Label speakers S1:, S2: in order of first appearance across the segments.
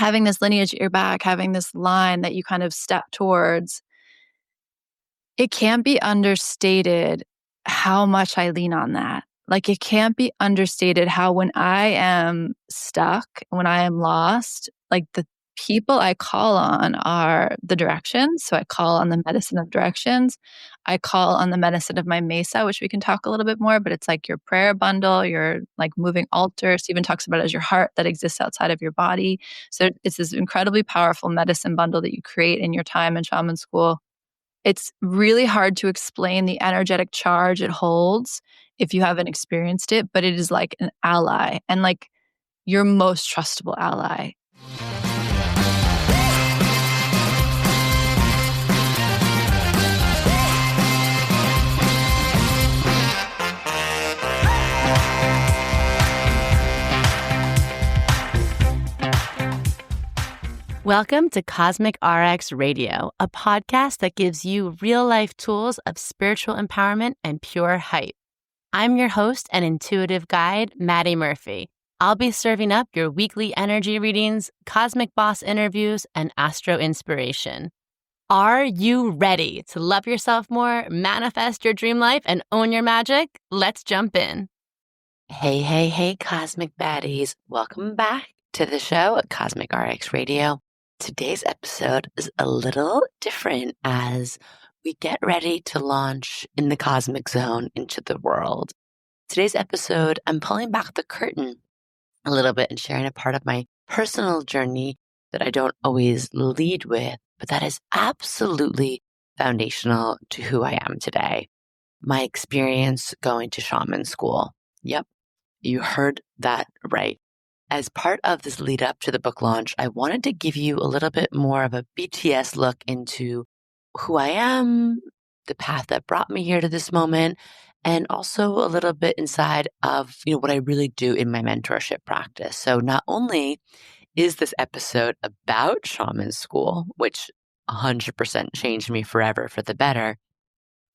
S1: having this lineage at your back, having this line that you kind of step towards, it can't be understated how much I lean on that. Like, it can't be understated how when I am stuck, when I am lost, like the people I call on are the directions. So I call on the medicine of directions. I call on the medicine of my mesa, which we can talk a little bit more, but it's like your prayer bundle, your like moving altar. Stephen talks about it as your heart that exists outside of your body. So it's this incredibly powerful medicine bundle that you create in your time in shaman school. It's really hard to explain the energetic charge it holds if you haven't experienced it, but it is like an ally and like your most trustable ally.
S2: Welcome to Cosmic RX Radio, a podcast that gives you real-life tools of spiritual empowerment and pure hype. I'm your host and intuitive guide, Madi Murphy. I'll be serving up your weekly energy readings, cosmic boss interviews, and astro inspiration. Are you ready to love yourself more, manifest your dream life, and own your magic? Let's jump in. Hey, Cosmic Baddies. Welcome back to the show at Cosmic RX Radio. Today's episode is a little different as we get ready to launch in the cosmic zone into the world. Today's episode, I'm pulling back the curtain a little bit and sharing a part of my personal journey that I don't always lead with, but that is absolutely foundational to who I am today. My experience going to shaman school. Yep, you heard that right. As part of this lead up to the book launch, I wanted to give you a little bit more of a BTS look into who I am, the path that brought me here to this moment, and also a little bit inside of, what I really do in my mentorship practice. So not only is this episode about shaman school, which 100% changed me forever for the better,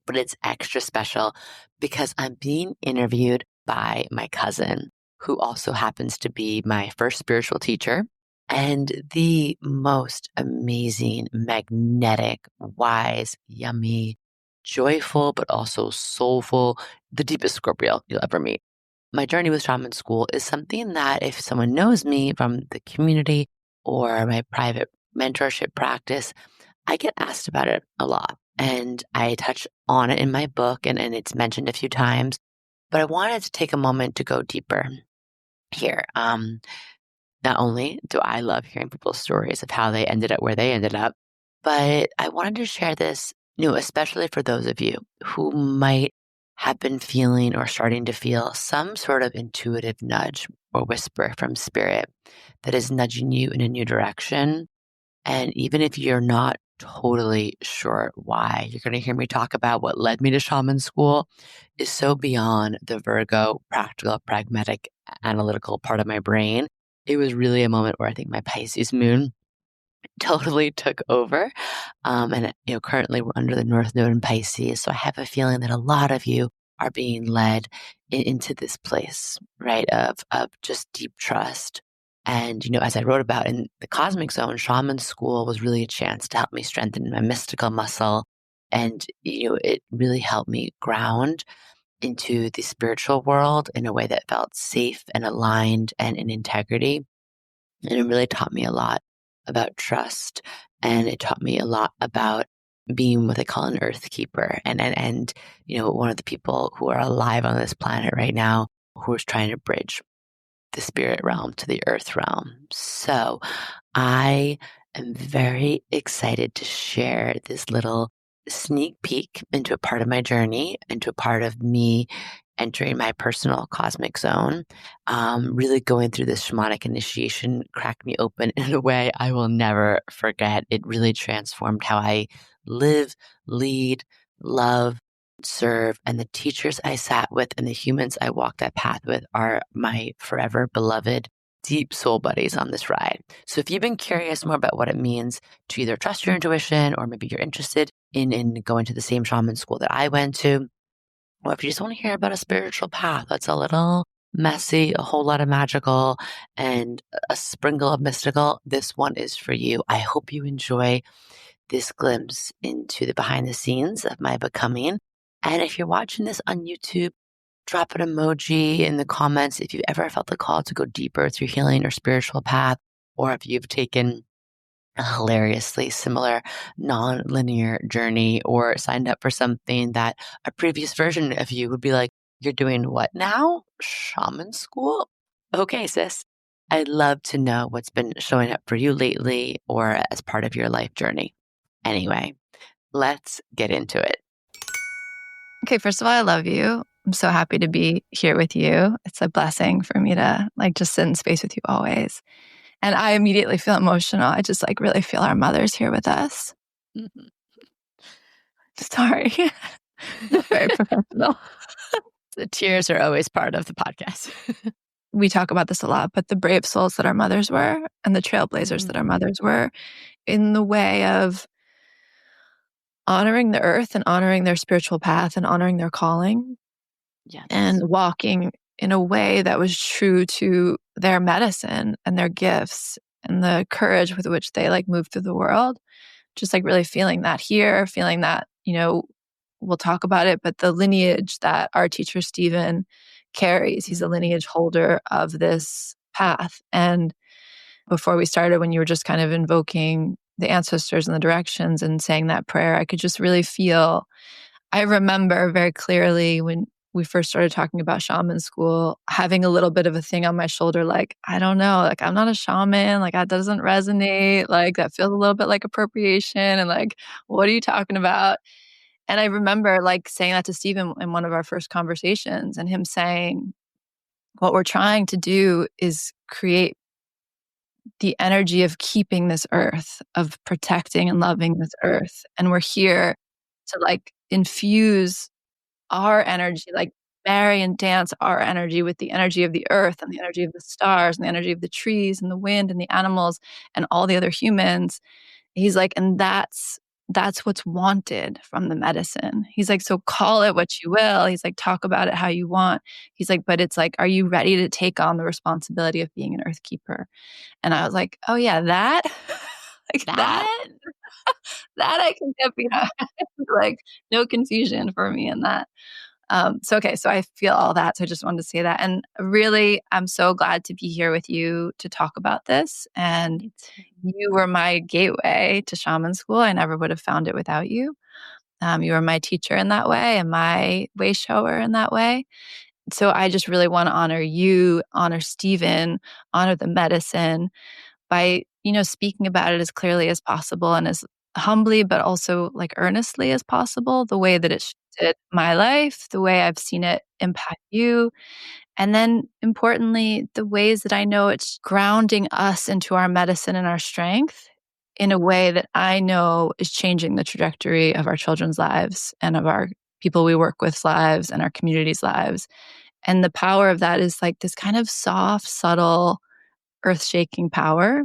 S2: but it's extra special because I'm being interviewed by my cousin, who also happens to be my first spiritual teacher and the most amazing, magnetic, wise, yummy, joyful, but also soulful, the deepest Scorpio you'll ever meet. My journey with shaman school is something that if someone knows me from the community or my private mentorship practice, I get asked about it a lot. And I touch on it in my book and it's mentioned a few times, but I wanted to take a moment to go deeper here. Not only do I love hearing people's stories of how they ended up where they ended up, but I wanted to share this, especially for those of you who might have been feeling or starting to feel some sort of intuitive nudge or whisper from spirit that is nudging you in a new direction. And even if you're not totally sure why, you're going to hear me talk about what led me to shaman school is so beyond the Virgo, practical, pragmatic, analytical part of my brain. It was really a moment where I think my Pisces moon totally took over. And currently we're under the North Node in Pisces. So I have a feeling that a lot of you are being led into this place, right? Of just deep trust. And, as I wrote about in the cosmic zone, shaman school was really a chance to help me strengthen my mystical muscle. And, it really helped me ground into the spiritual world in a way that felt safe and aligned and in integrity. And it really taught me a lot about trust. And it taught me a lot about being what they call an earth keeper. And one of the people who are alive on this planet right now who is trying to bridge the spirit realm to the earth realm. So I am very excited to share this little sneak peek into a part of my journey, into a part of me entering my personal cosmic zone. Really going through this shamanic initiation cracked me open in a way I will never forget. It really transformed how I live, lead, love, serve, and the teachers I sat with and the humans I walked that path with are my forever beloved deep soul buddies on this ride. So if you've been curious more about what it means to either trust your intuition or maybe you're interested in going to the same shaman school that I went to, or if you just want to hear about a spiritual path that's a little messy, a whole lot of magical, and a sprinkle of mystical, this one is for you. I hope you enjoy this glimpse into the behind the scenes of my becoming. And if you're watching this on YouTube, drop an emoji in the comments if you ever felt the call to go deeper through healing or spiritual path, or if you've taken a hilariously similar non-linear journey or signed up for something that a previous version of you would be like, you're doing what now? Shaman school? Okay, sis. I'd love to know what's been showing up for you lately or as part of your life journey. Anyway, let's get into it.
S1: Okay, first of all, I love you. I'm so happy to be here with you. It's a blessing for me to just sit in space with you always. And I immediately feel emotional. I just really feel our mothers here with us.
S2: Mm-hmm.
S1: Sorry. Not very professional.
S2: The tears are always part of the podcast.
S1: We talk about this a lot, but the brave souls that our mothers were and the trailblazers that our mothers were in the way of honoring the earth and honoring their spiritual path and honoring their calling.
S2: Yes.
S1: And walking in a way that was true to their medicine and their gifts and the courage with which they moved through the world. Just really feeling that here, feeling that, we'll talk about it, but the lineage that our teacher Stephen carries, he's a lineage holder of this path. And before we started, when you were just kind of invoking the ancestors and the directions and saying that prayer, I could just really feel, I remember very clearly when we first started talking about shaman school, having a little bit of a thing on my shoulder, I don't know, I'm not a shaman, that doesn't resonate, that feels a little bit like appropriation, and what are you talking about? And I remember saying that to Stephen in one of our first conversations, and him saying, what we're trying to do is create the energy of keeping this earth, of protecting and loving this earth. And we're here to infuse our energy, marry and dance our energy with the energy of the earth and the energy of the stars and the energy of the trees and the wind and the animals and all the other humans. He's and that's what's wanted from the medicine. He's so call it what you will. He's talk about it how you want. He's but it's are you ready to take on the responsibility of being an earth keeper? And I was oh yeah, that that that I can get behind. No confusion for me in that. So I feel all that. So I just wanted to say that. And really, I'm so glad to be here with you to talk about this. And you were my gateway to shaman school. I never would have found it without you. You were my teacher in that way and my way shower in that way. So I just really want to honor you, honor Stephen, honor the medicine by, speaking about it as clearly as possible and as humbly, but also earnestly as possible, the way that it shifted my life, the way I've seen it impact you. And then importantly, the ways that I know it's grounding us into our medicine and our strength in a way that I know is changing the trajectory of our children's lives and of our people we work with's lives and our community's lives. And the power of that is this kind of soft, subtle, earth-shaking power.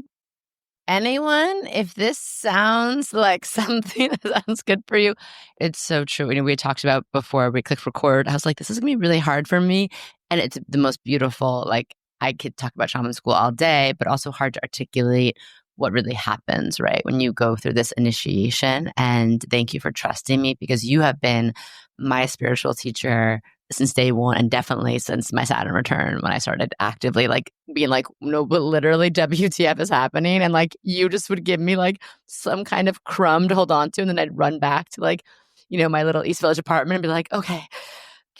S2: Anyone, if this sounds like something that sounds good for you, it's so true. We had talked about before we clicked record. I was this is going to be really hard for me. And it's the most beautiful, I could talk about shaman school all day, but also hard to articulate what really happens, right? When you go through this initiation. And thank you for trusting me because you have been my spiritual teacher since day one, and definitely since my Saturn return when I started actively being no, but literally WTF is happening. And you just would give me some kind of crumb to hold on to. And then I'd run back to my little East Village apartment and be okay,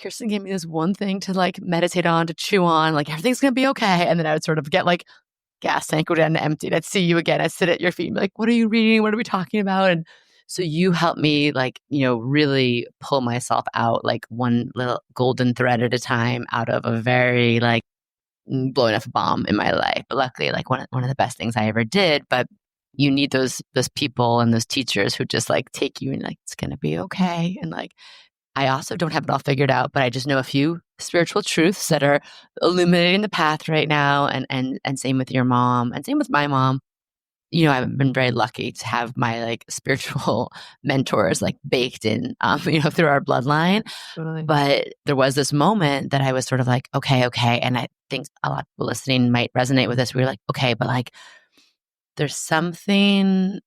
S2: Kirsten gave me this one thing to meditate on, to chew on, everything's going to be okay. And then I would sort of get gas tank go down and emptied. I'd see you again. I'd sit at your feet and be what are you reading? What are we talking about? And so you helped me really pull myself out one little golden thread at a time out of a very blowing up a bomb in my life. But luckily one of the best things I ever did. But you need those people and those teachers who just take you and it's going to be okay. And I also don't have it all figured out, but I just know a few spiritual truths that are illuminating the path right now. And same with your mom and same with my mom. I've been very lucky to have my like spiritual mentors like baked in, through our bloodline.
S1: Totally.
S2: But there was this moment that I was sort of like, okay. And I think a lot of people listening might resonate with this. We were like, okay, but like, there's something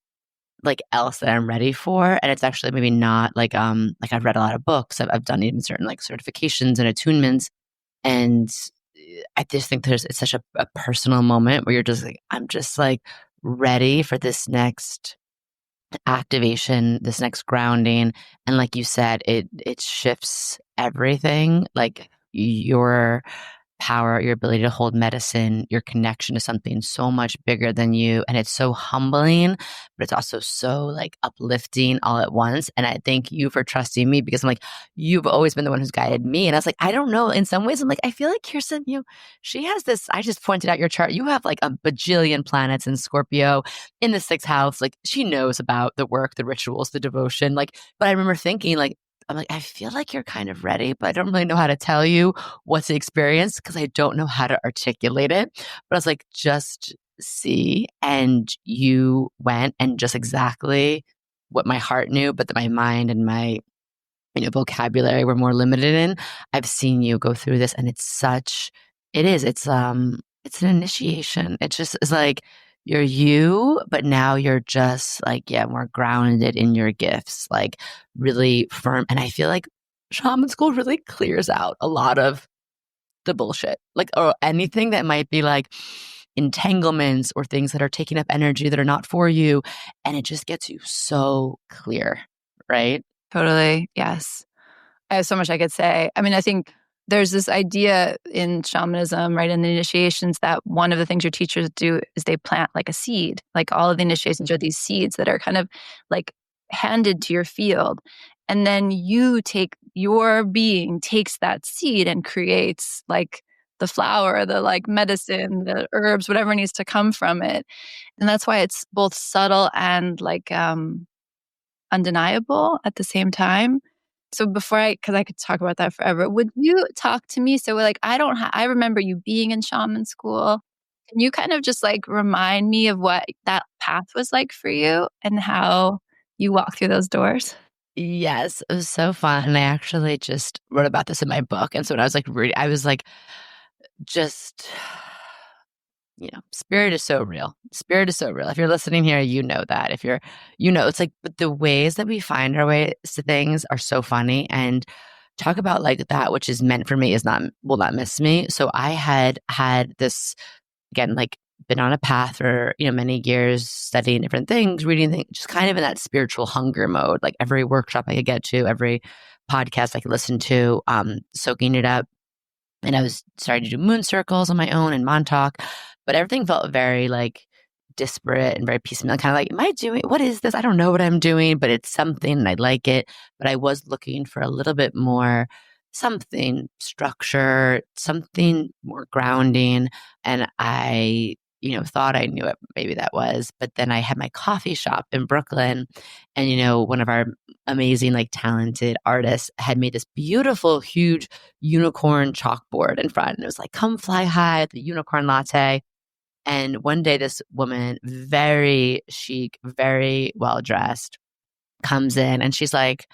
S2: like else that I'm ready for. And it's actually maybe not like I've read a lot of books. I've done even certain like certifications and attunements. And I just think it's such a personal moment where you're just like, I'm just like ready for this next activation, this next grounding. And like you said, it shifts everything. Like your power, your ability to hold medicine, your connection to something so much bigger than you. And it's so humbling, but it's also so like uplifting all at once. And I thank you for trusting me because I'm like, you've always been the one who's guided me. And I was like, I don't know. In some ways, I'm like, I feel like Kirsten, she has this, I just pointed out your chart. You have like a bajillion planets in Scorpio in the sixth house. Like she knows about the work, the rituals, the devotion. Like, but I remember thinking like, I'm like, I feel like you're kind of ready, but I don't really know how to tell you what to experience because I don't know how to articulate it. But I was like, just see. And you went and just exactly what my heart knew, but that my mind and my vocabulary were more limited in. I've seen you go through this and it's an initiation. It just is like you're you, but now you're just like, yeah, more grounded in your gifts, like really firm. And I feel like shaman school really clears out a lot of the bullshit, like, or anything that might be like entanglements or things that are taking up energy that are not for you. And it just gets you so clear, right?
S1: Totally. Yes. I have so much I could say. I mean, I think there's this idea in shamanism, right, in the initiations that one of the things your teachers do is they plant like a seed. Like all of the initiations are these seeds that are kind of like handed to your field. And then your being takes that seed and creates like the flower, the like medicine, the herbs, whatever needs to come from it. And that's why it's both subtle and like undeniable at the same time. So because I could talk about that forever, would you talk to me? So like, I remember you being in shaman school. Can you kind of just like remind me of what that path was like for you and how you walked through those doors?
S2: Yes, it was so fun. And I actually just wrote about this in my book. And so when I was like reading, I was like, just, spirit is so real. Spirit is so real. If you're listening here, you know that. If you're, it's like, but the ways that we find our ways to things are so funny. And talk about like that which is meant for me will not miss me. So I had this, again, like been on a path for, many years studying different things, reading things, just kind of in that spiritual hunger mode, like every workshop I could get to, every podcast I could listen to, soaking it up. And I was starting to do moon circles on my own and Montauk, but everything felt very like disparate and very piecemeal. Kind of like, what is this? I don't know what I'm doing, but it's something and I like it. But I was looking for a little bit more something structure, something more grounding. And I, thought I knew it. Maybe that was. But then I had my coffee shop in Brooklyn and, one of our amazing, like talented artists had made this beautiful, huge unicorn chalkboard in front. And it was like, come fly high, the unicorn latte. And one day, this woman, very chic, very well dressed, comes in and she's like,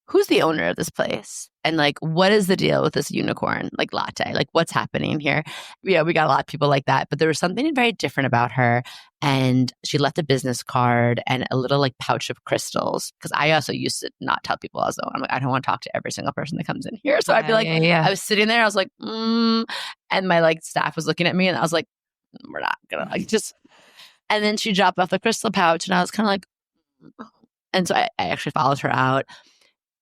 S2: who's the owner of this place? And like, what is the deal with this unicorn like latte? Like, what's happening here? Yeah, we got a lot of people like that, but there was something very different about her. And she left a business card and a little like pouch of crystals. Cause I also used to not tell people as though I'm like, I don't want to talk to every single person that comes in here. So I'd be like,
S1: Yeah.
S2: I was sitting there, I was like, and my like staff was looking at me and I was like, we're not gonna like just, and then she dropped off the crystal pouch and I was kind of like, and so I actually followed her out.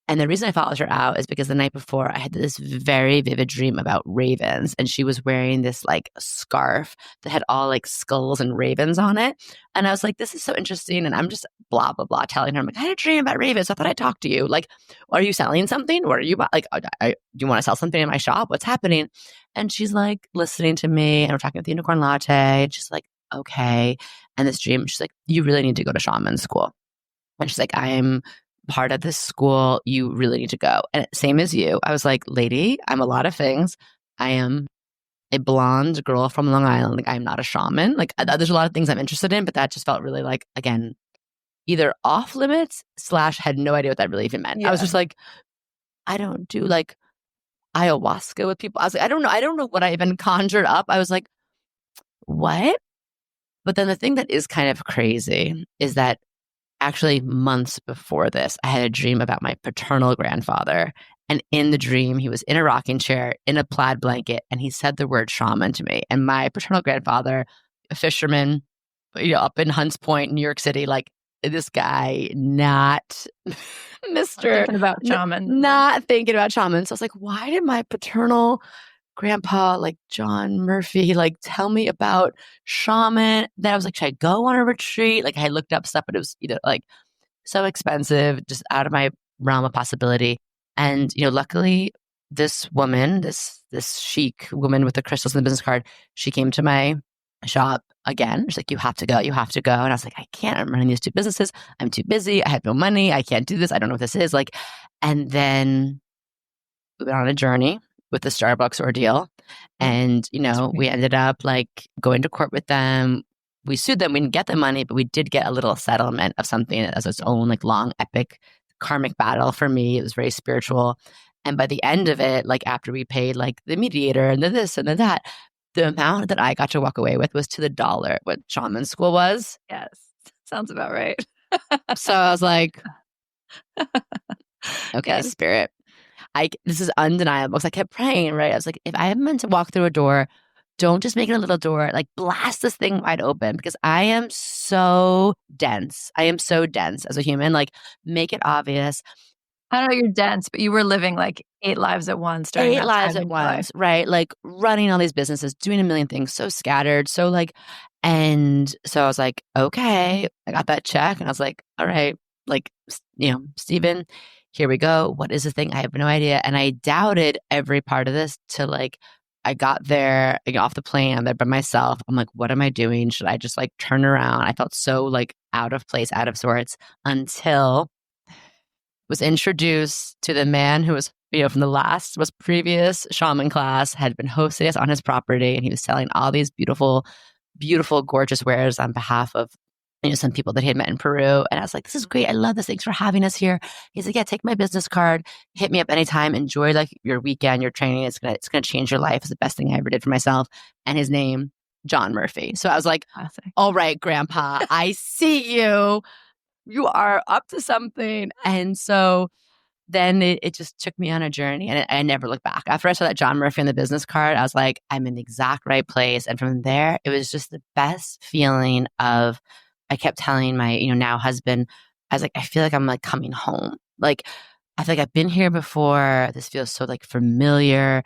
S2: And the reason I followed her out is because the night before I had this very vivid dream about ravens and she was wearing this like scarf that had all like skulls and ravens on it. And I was like, this is so interesting. And I'm just blah, blah, blah, telling her, I'm like, I had a dream about ravens. I thought I'd talk to you. Like, are you selling something? What are you like, do you want to sell something in my shop? What's happening? And she's like listening to me and we're talking about the unicorn latte. And she's like, okay. And this dream, she's like, you really need to go to shaman school. And she's like, I'm part of this school. You really need to go. And same as you. I was like, lady, I'm a lot of things. I am a blonde girl from Long Island. Like, I'm not a shaman. Like, there's a lot of things I'm interested in, but that just felt really like, again, either off limits / had no idea what that really even meant. I was just like, I don't do like ayahuasca with people. I was like, I don't know what I even conjured up. I was like, what? But then the thing that is kind of crazy is that actually months before this, I had a dream about my paternal grandfather. And in the dream, he was in a rocking chair in a plaid blanket, and he said the word shaman to me. And my paternal grandfather, a fisherman, up in Hunts Point, New York City, like this guy, not Mr.
S1: Thinking about shaman.
S2: Not thinking about shaman. So I was like, why did my paternal grandpa, like John Murphy, like tell me about shaman? Then I was like, should I go on a retreat? Like I looked up stuff, but it was like so expensive, just out of my realm of possibility. And luckily, this woman, this chic woman with the crystals and the business card, she came to my shop again. She's like, you have to go. You have to go. And I was like, I can't. I'm running these 2 businesses. I'm too busy. I have no money. I can't do this. I don't know what this is. Like, and then we went on a journey with the Starbucks ordeal. And, we ended up like going to court with them. We sued them. We didn't get the money, but we did get a little settlement of something as its own like long, epic karmic battle for me. It was very spiritual. And by the end of it, like after we paid like the mediator and the this and the that, the amount that I got to walk away with was to the dollar what shaman school was.
S1: Yes. Sounds about right.
S2: So I was like, okay,
S1: Yes.
S2: spirit. This is undeniable because I kept praying, right? I was like, if I am meant to walk through a door, don't just make it a little door, like blast this thing wide open because I am so dense. I am so dense as a human. Like make it obvious.
S1: I don't know you're dense, but you were living like 8 lives at once during
S2: 8
S1: that
S2: lives
S1: time
S2: at
S1: in your life.
S2: once, right? Like running all these businesses, doing a million things, so scattered, so like, and so I was like, okay, I got that check, and I was like, all right, like, Stephen, here we go. What is this thing? I have no idea, and I doubted every part of this till like I got there, I got off the plane, I'm there by myself. I'm like, what am I doing? Should I just like turn around? I felt so like out of place, out of sorts, until was introduced to the man who was, from the was previous shaman class, had been hosting us on his property, and he was selling all these beautiful, beautiful, gorgeous wares on behalf of, some people that he had met in Peru. And I was like, this is great. I love this. Thanks for having us here. He's like, yeah, take my business card. Hit me up anytime. Enjoy like your weekend, your training. It's gonna change your life. It's the best thing I ever did for myself. And his name, John Murphy. So I was like, classic. All right, Grandpa, I see you. You are up to something. And so then it just took me on a journey, and I never looked back. After I saw that John Murphy on the business card, I was like, I'm in the exact right place. And from there, it was just the best feeling of, I kept telling my, now husband, I was like, I feel like I'm like coming home. Like, I feel like I've been here before. This feels so like familiar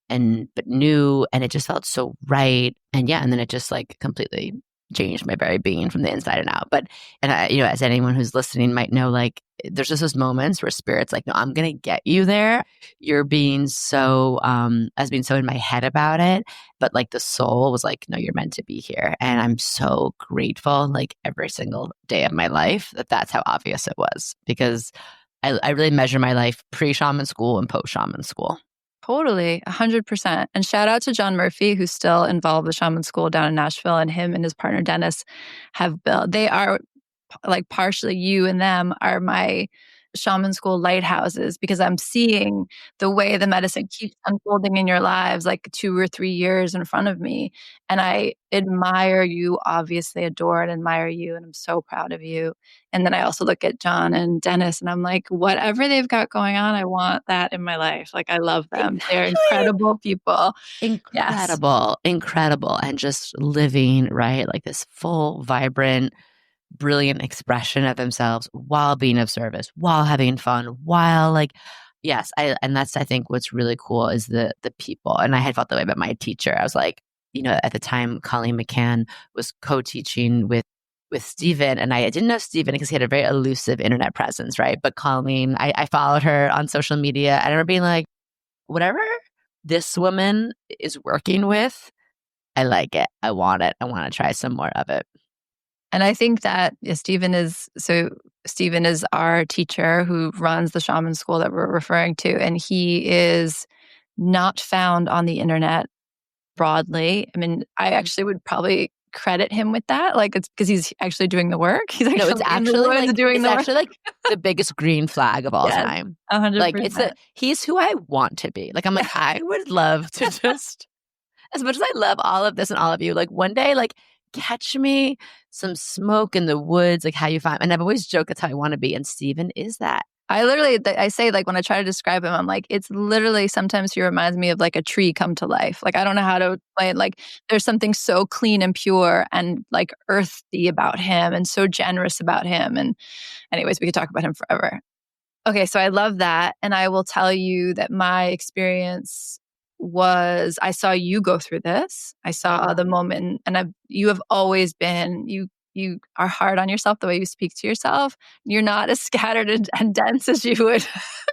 S2: but new, and it just felt so right. And yeah, and then it just like completely changed my very being from the inside and out. But, and I, as anyone who's listening might know, like, there's just those moments where spirit's like, no, I'm going to get you there. You're being so, as being so in my head about it. But like the soul was like, no, you're meant to be here. And I'm so grateful, like every single day of my life, that's how obvious it was, because I really measure my life pre-shaman school and post-shaman school.
S1: Totally, 100%. And shout out to John Murphy, who's still involved with Shaman School down in Nashville, and him and his partner Dennis have built. They are like partially, you and them are my Shaman School lighthouses, because I'm seeing the way the medicine keeps unfolding in your lives, like 2 or 3 years in front of me. And I admire you, obviously adore and admire you. And I'm so proud of you. And then I also look at John and Dennis, and I'm like, whatever they've got going on, I want that in my life. Like, I love them. Exactly. They're incredible people.
S2: Incredible, yes. Incredible. And just living, right? Like this full, vibrant, brilliant expression of themselves while being of service, while having fun, while like, yes. And that's, I think what's really cool is the people. And I had felt that way about my teacher. I was like, at the time, Colleen McCann was co-teaching with Stephen, and I didn't know Stephen because he had a very elusive internet presence, right? But Colleen, I followed her on social media. I remember being like, whatever this woman is working with, I like it. I want it. I want to try some more of it.
S1: And I think that Stephen is our teacher who runs the shaman school that we're referring to. And he is not found on the internet broadly. I mean, I actually would probably credit him with that. Like, it's because he's actually doing the work. He's
S2: No,
S1: actually in the woods doing
S2: it's
S1: the work.
S2: actually like the biggest green flag of all
S1: Yes,
S2: time. Like it's
S1: 100%.
S2: he's who I want to be. Like I'm like, I would love to just, as much as I love all of this and all of you, like one day, like catch me some smoke in the woods, like how you find. And I've always joked that's how I want to be. And Steven is that.
S1: I literally, I say, like, when I try to describe him, I'm like, it's literally sometimes he reminds me of like a tree come to life. Like, I don't know how to explain it. Like, there's something so clean and pure and like earthy about him and so generous about him. And anyways, we could talk about him forever. Okay, so I love that. And I will tell you that my experience was I saw you go through this. I saw the moment, and you have always been, you are hard on yourself the way you speak to yourself. You're not as scattered and dense as you would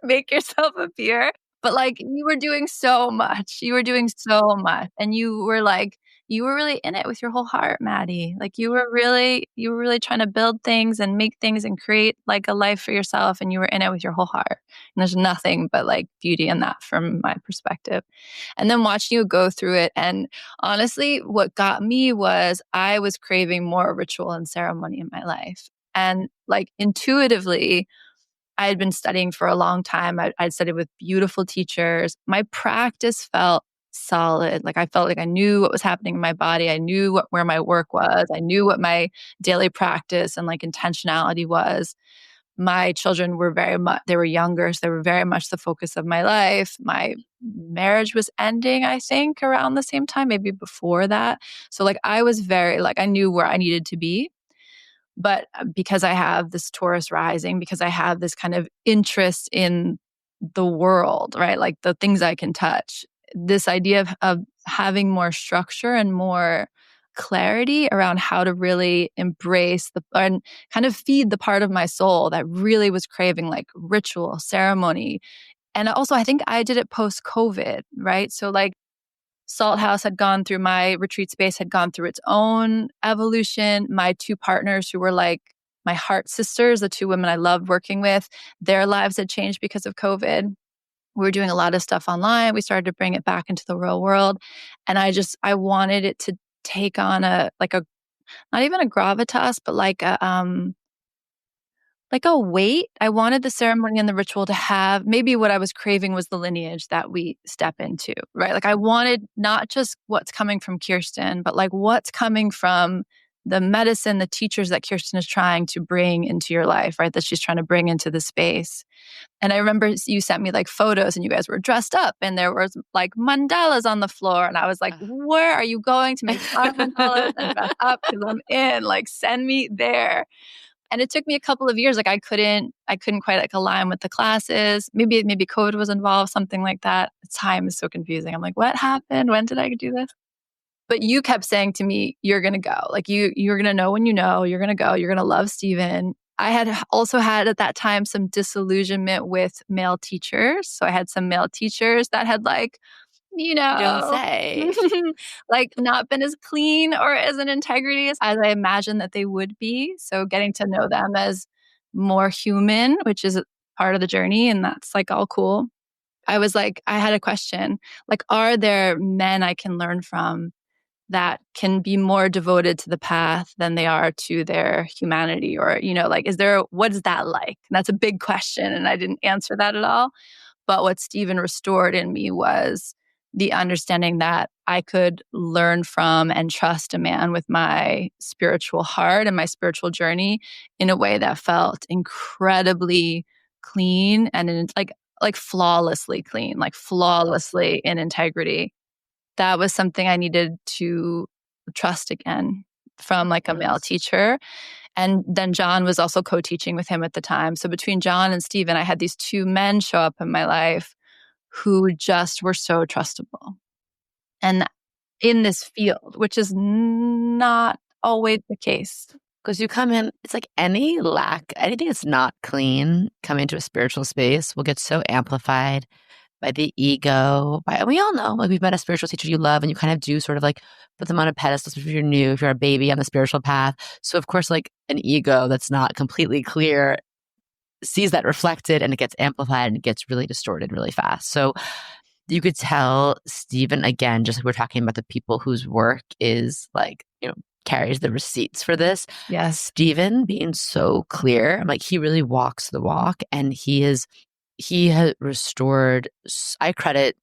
S1: make yourself appear. But like, you were doing so much. You were doing so much. And you were really in it with your whole heart, Maddie. Like, you were really trying to build things and make things and create like a life for yourself. And you were in it with your whole heart. And there's nothing but like beauty in that from my perspective. And then watching you go through it. And honestly, what got me was I was craving more ritual and ceremony in my life. And like intuitively, I had been studying for a long time. I'd studied with beautiful teachers. My practice felt solid. Like, I felt like I knew what was happening in my body. I knew where my work was. I knew what my daily practice and like intentionality was. My children were they were younger, so they were very much the focus of my life. My marriage was ending, I think, around the same time, maybe before that. So like, I was very, like, I knew where I needed to be. But because I have this Taurus rising, because I have this kind of interest in the world, right? Like the things I can touch, this idea of having more structure and more clarity around how to really embrace and kind of feed the part of my soul that really was craving like ritual, ceremony. And also, I think I did it post COVID, right? So like, Salt House had gone through, my retreat space had gone through its own evolution. My two partners, who were like my heart sisters, the two women I loved working with, their lives had changed because of COVID. We were doing a lot of stuff online. We started to bring it back into the real world. And I wanted it to take on not even a gravitas, but like a weight. I wanted the ceremony and the ritual to have, maybe what I was craving was the lineage that we step into, right? Like, I wanted not just what's coming from Kirsten, but like what's coming from the medicine, the teachers that Kirsten is trying to bring into your life, right? That she's trying to bring into the space. And I remember you sent me like photos and you guys were dressed up and there was like mandalas on the floor. And I was like, where are you going to make 5 mandalas and dress up? Because I'm in, like, send me there. And it took me a couple of years. Like, I couldn't quite like align with the classes. Maybe COVID was involved, something like that. Time is so confusing. I'm like, what happened? When did I do this? But you kept saying to me, you're going to go. Like, you're going to know when you know, you're going to go. You're going to love Steven. I had also had at that time some disillusionment with male teachers. So I had some male teachers that had like,
S2: Don't say.
S1: like not been as clean or as an integrity as I imagined that they would be. So getting to know them as more human, which is part of the journey, and that's like all cool. I was like, I had a question, like, are there men I can learn from that can be more devoted to the path than they are to their humanity? Or, like, what is that like? And that's a big question. And I didn't answer that at all. But what Steven restored in me was the understanding that I could learn from and trust a man with my spiritual heart and my spiritual journey in a way that felt incredibly clean and like flawlessly clean, like flawlessly in integrity. That was something I needed to trust again from like a male teacher. And then John was also co-teaching with him at the time. So between John and Steven, I had these two men show up in my life who just were so trustable. And in this field, which is not always the case.
S2: Because you come in, it's like anything that's not clean, come into a spiritual space will get so amplified by the ego. We all know, like, we've met a spiritual teacher you love and you kind of do sort of like put them on a pedestal if you're new, if you're a baby on the spiritual path. So of course, like, an ego that's not completely clear sees that reflected and it gets amplified and it gets really distorted really fast. So you could tell Stephen, again, just like we're talking about the people whose work is like, carries the receipts for this.
S1: Yes.
S2: Stephen being so clear, I'm like, he really walks the walk, and he has restored, I credit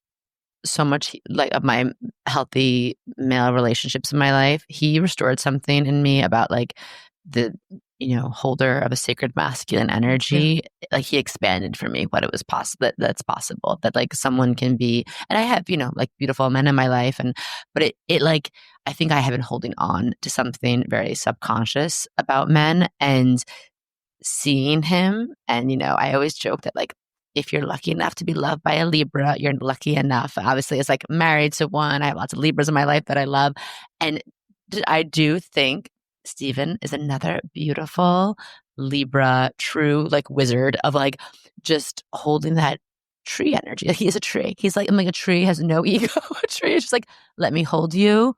S2: so much like of my healthy male relationships in my life. He restored something in me about like the holder of a sacred masculine energy. Like he expanded for me what it was possible that's possible, that like someone can be, and I have like beautiful men in my life, but it like I think I have been holding on to something very subconscious about men, and seeing him. And I always joke that like if you're lucky enough to be loved by a Libra, you're lucky enough. Obviously, it's like married to one. I have lots of Libras in my life that I love. And I do think Stephen is another beautiful Libra, true like wizard of like just holding that tree energy. Like, he is a tree. He's like, I'm like, a tree has no ego. A tree is just like, let me hold you.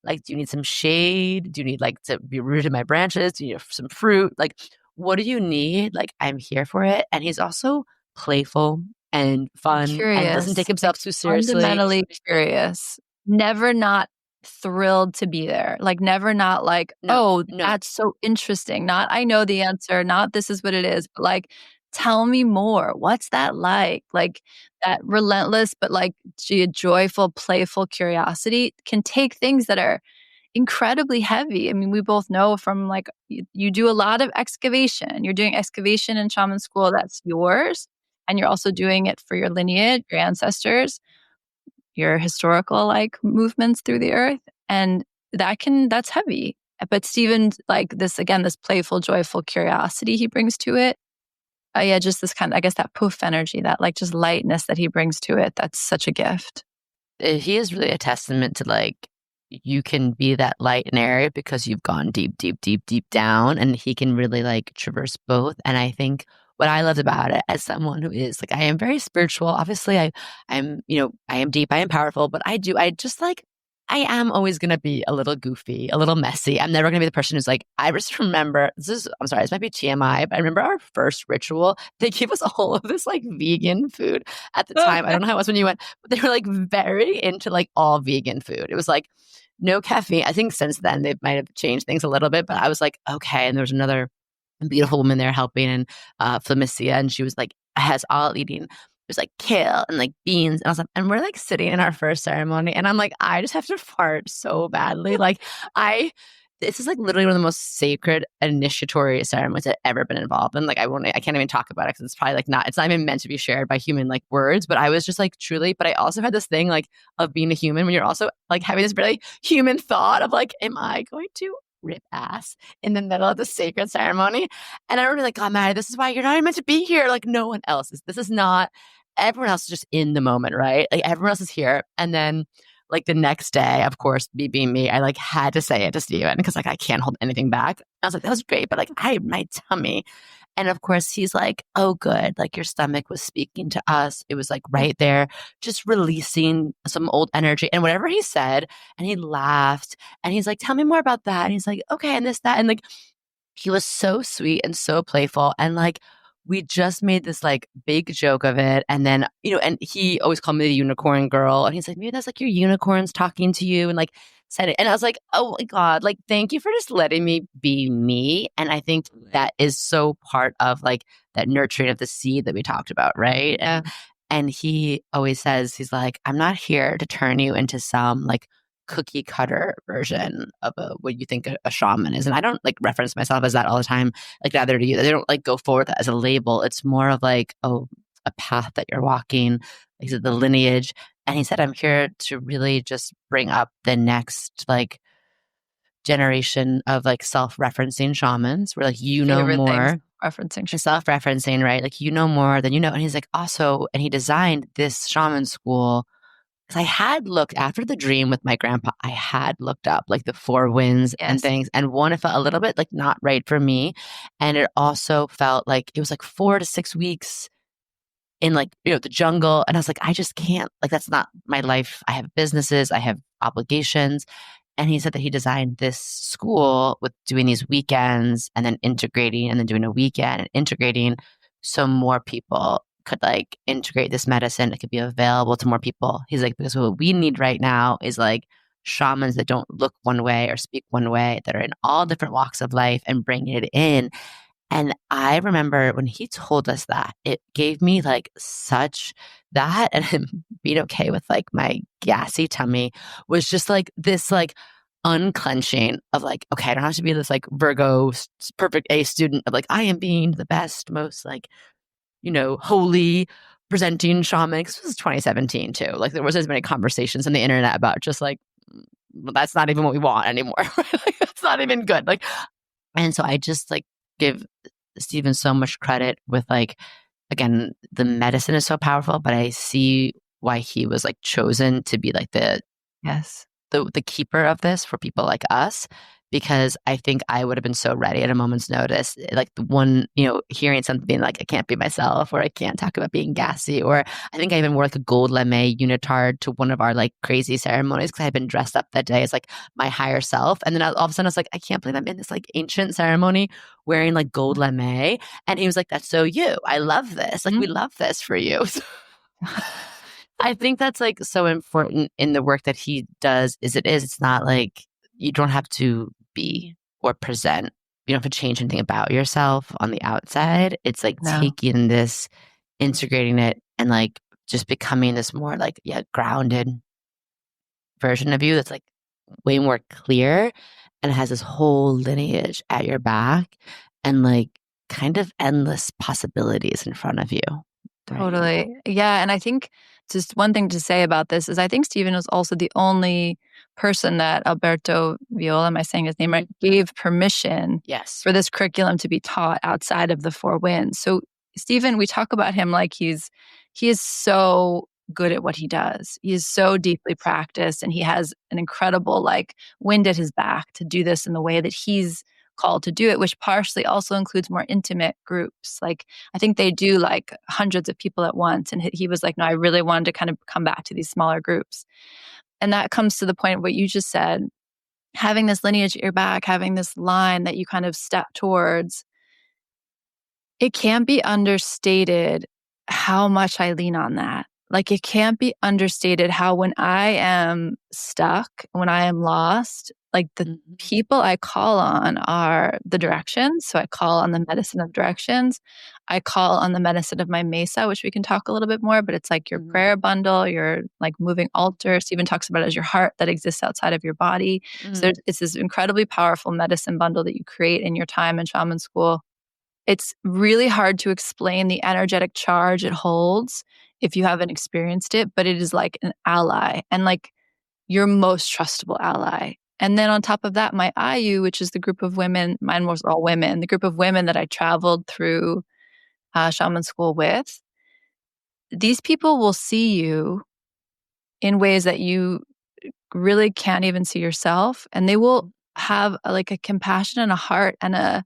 S2: Like, do you need some shade? Do you need like to be rooted in my branches? Do you need some fruit? Like, what do you need? Like, I'm here for it. And he's also playful and fun and doesn't take
S1: Curious,
S2: himself too seriously.
S1: fundamentally curious, never not thrilled to be there, like never not like,
S2: No.
S1: that's so interesting, not I know the answer, not this is what it is, but like, tell me more, what's that like that relentless but like joyful, playful curiosity can take things that are incredibly heavy. I mean, we both know from like you do a lot of excavation. You're doing excavation in shaman school that's yours, and you're also doing it for your lineage, your ancestors, your historical like movements through the earth, and that's heavy. But Stephen's like this again, this playful, joyful curiosity he brings to it. Yeah, just this kind of, I guess, that poof energy, that like just lightness that he brings to it. That's such a gift.
S2: He is really a testament to like, you can be that light and air because you've gone deep, deep, deep, deep down, and he can really like traverse both. And I think what I loved about it, as someone who is like, I am very spiritual. Obviously, I'm I am deep, I am powerful, but I just like, I am always going to be a little goofy, a little messy. I'm never going to be the person who's like, I just remember, I'm sorry, this might be TMI, but I remember our first ritual. They gave us all of this like vegan food at the time. I don't know how it was when you went, but they were like very into like all vegan food. It was like no caffeine. I think since then they might have changed things a little bit, but I was like, okay. And there was another beautiful woman there helping, and Flamicia, and she was like, has all eating. It was like kale and like beans. And I was like, and we're like sitting in our first ceremony, and I'm like, I just have to fart so badly. Like this is like literally one of the most sacred initiatory ceremonies I've ever been involved in. Like I can't even talk about it because it's probably like it's not even meant to be shared by human like words, but I was just like truly, but I also had this thing like of being a human when you're also like having this really human thought of like, am I going to rip ass in the middle of the sacred ceremony? And I really like, God, Maddie, this is why you're not even meant to be here. Like no one else is. This is not, everyone else is just in the moment, right? Like everyone else is here. And then like the next day, of course, me being me, I like had to say it to Steven because like I can't hold anything back. I was like, that was great, but like my tummy. And of course, he's like, oh, good. Like your stomach was speaking to us. It was like right there, just releasing some old energy. And whatever he said, and he laughed, and he's like, tell me more about that. And he's like, okay, and this, that. And like, he was so sweet and so playful. And like, we just made this like big joke of it. And then, and he always called me the unicorn girl. And he's like, maybe that's like your unicorns talking to you, and like said it. And I was like, oh my God, like, thank you for just letting me be me. And I think that is so part of like that nurturing of the seed that we talked about. Right.
S1: Yeah.
S2: And he always says, he's like, I'm not here to turn you into some like cookie cutter version of what you think a shaman is. And I don't like reference myself as that all the time. Like neither do you. They don't like go forward as a label. It's more of like, oh, a path that you're walking, like the lineage. And he said, I'm here to really just bring up the next like generation of like self-referencing shamans where like know more.
S1: Referencing
S2: self-referencing, right? Like you know more than you know. And he's like, also, and he designed this shaman school. I had looked after the dream with my grandpa, I had looked up like the four winds and things. And one, it felt a little bit like not right for me. And it also felt like it was like 4 to 6 weeks in like, the jungle. And I was like, I just can't, like, that's not my life. I have businesses, I have obligations. And he said that he designed this school with doing these weekends and then integrating and then doing a weekend and integrating so more people could like integrate this medicine, it could be available to more people. He's like, because what we need right now is like shamans that don't look one way or speak one way, that are in all different walks of life and bring it in. And I remember when he told us that, it gave me like such that and him being okay with like my gassy tummy was just like this like unclenching of like, okay, I don't have to be this like Virgo perfect A student of like, I am being the best, most like, holy presenting shaman. This was 2017 too. Like there was as many conversations on the internet about just like, well, that's not even what we want anymore. Like, that's not even good. Like, and so I just like give Stephen so much credit with like, again, the medicine is so powerful, but I see why he was like chosen to be like
S1: Yes.
S2: the keeper of this for people like us, because I think I would have been so ready at a moment's notice. Like the one, hearing something like, I can't be myself, or I can't talk about being gassy, or I think I even wore like a gold lame unitard to one of our like crazy ceremonies because I had been dressed up that day as like my higher self. And then all of a sudden I was like, I can't believe I'm in this like ancient ceremony wearing like gold lame. And he was like, that's so you. I love this. Like, we love this for you. I think that's like so important in the work that he does it's not like you don't have to be or present. You don't have to change anything about yourself on the outside. It's like
S1: No.
S2: taking this, integrating it, and like just becoming this more like, grounded version of you that's like way more clear and has this whole lineage at your back and like kind of endless possibilities in front of you. Right?
S1: Totally. Yeah. And I think just one thing to say about this is I think Stephen was also the only person that Alberto Viola, am I saying his name right, gave permission
S2: Yes.
S1: for this curriculum to be taught outside of the Four Winds. So Stephen, we talk about him like he is so good at what he does. He is so deeply practiced and he has an incredible like wind at his back to do this in the way that he's called to do it, which partially also includes more intimate groups. Like I think they do like hundreds of people at once. And he was like, no, I really wanted to kind of come back to these smaller groups. And that comes to the point of what you just said, having this lineage at your back, having this line that you kind of step towards. It can't be understated how much I lean on that. Like it can't be understated how when I am stuck, when I am lost, like the people I call on are the directions. So I call on the medicine of directions. I call on the medicine of my mesa, which we can talk a little bit more, but it's like your prayer bundle, your like moving altar. Stephen talks about it as your heart that exists outside of your body. So it's this incredibly powerful medicine bundle that you create in your time in shaman school. It's really hard to explain the energetic charge it holds if you haven't experienced it, but it is like an ally and like your most trustable ally. And then on top of that, my IU, which is the group of women, mine was all women, the group of women that I traveled through shaman school with, these people will see you in ways that you really can't even see yourself. And they will have like a compassion and a heart and a,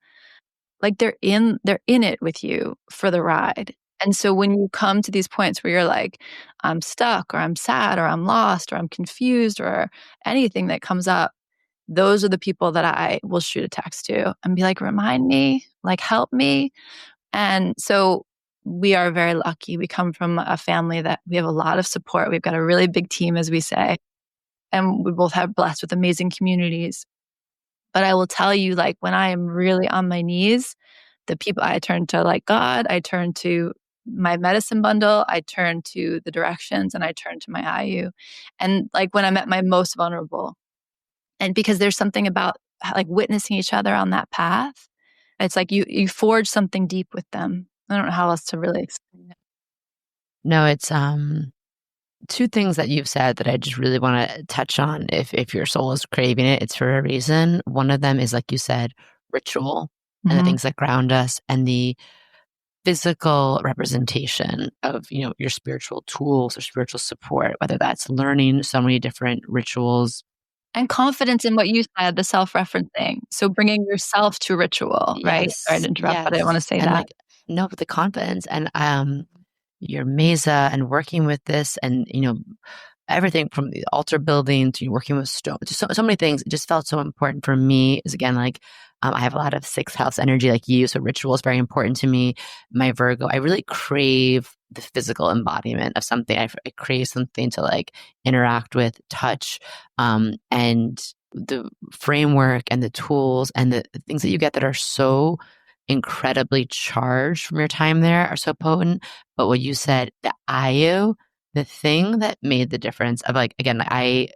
S1: like they're in it with you for the ride. And so when you come to these points where you're like, I'm stuck or I'm sad or I'm lost or I'm confused or anything that comes up, those are the people that I will shoot a text to and be like, remind me, like help me. And so we are very lucky. We come from a family that we have a lot of support. We've got a really big team, as we say, and we both have blessed with amazing communities. But I will tell you, like, when I am really on my knees, the people I turn to, like God, I turn to my medicine bundle, I turn to the directions, and I turn to my IU. And like when I'm at my most vulnerable, and because there's something about like witnessing each other on that path, it's like you forge something deep with them. I don't know how else to really explain it.
S2: No, it's two things that you've said that I just really want to touch on. If your soul is craving it, it's for a reason. One of them is, like you said, ritual and the things that ground us, and the physical representation of, your spiritual tools or spiritual support, whether that's learning so many different rituals.
S1: And confidence in what you said, the self-referencing. So bringing yourself to ritual, right? Sorry to interrupt, but I want to say
S2: and
S1: that.
S2: Like, no, but the confidence and your mesa and working with this and, everything from the altar building to working with stone, just so many things. It just felt so important for me. Is again, like, I have a lot of sixth house energy like you. So ritual is very important to me. My Virgo, I really crave the physical embodiment of something. I crave something to like interact with, touch, and the framework and the tools and the things that you get that are so incredibly charged from your time there are so potent. But what you said, the IU, the thing that made the difference of like, again,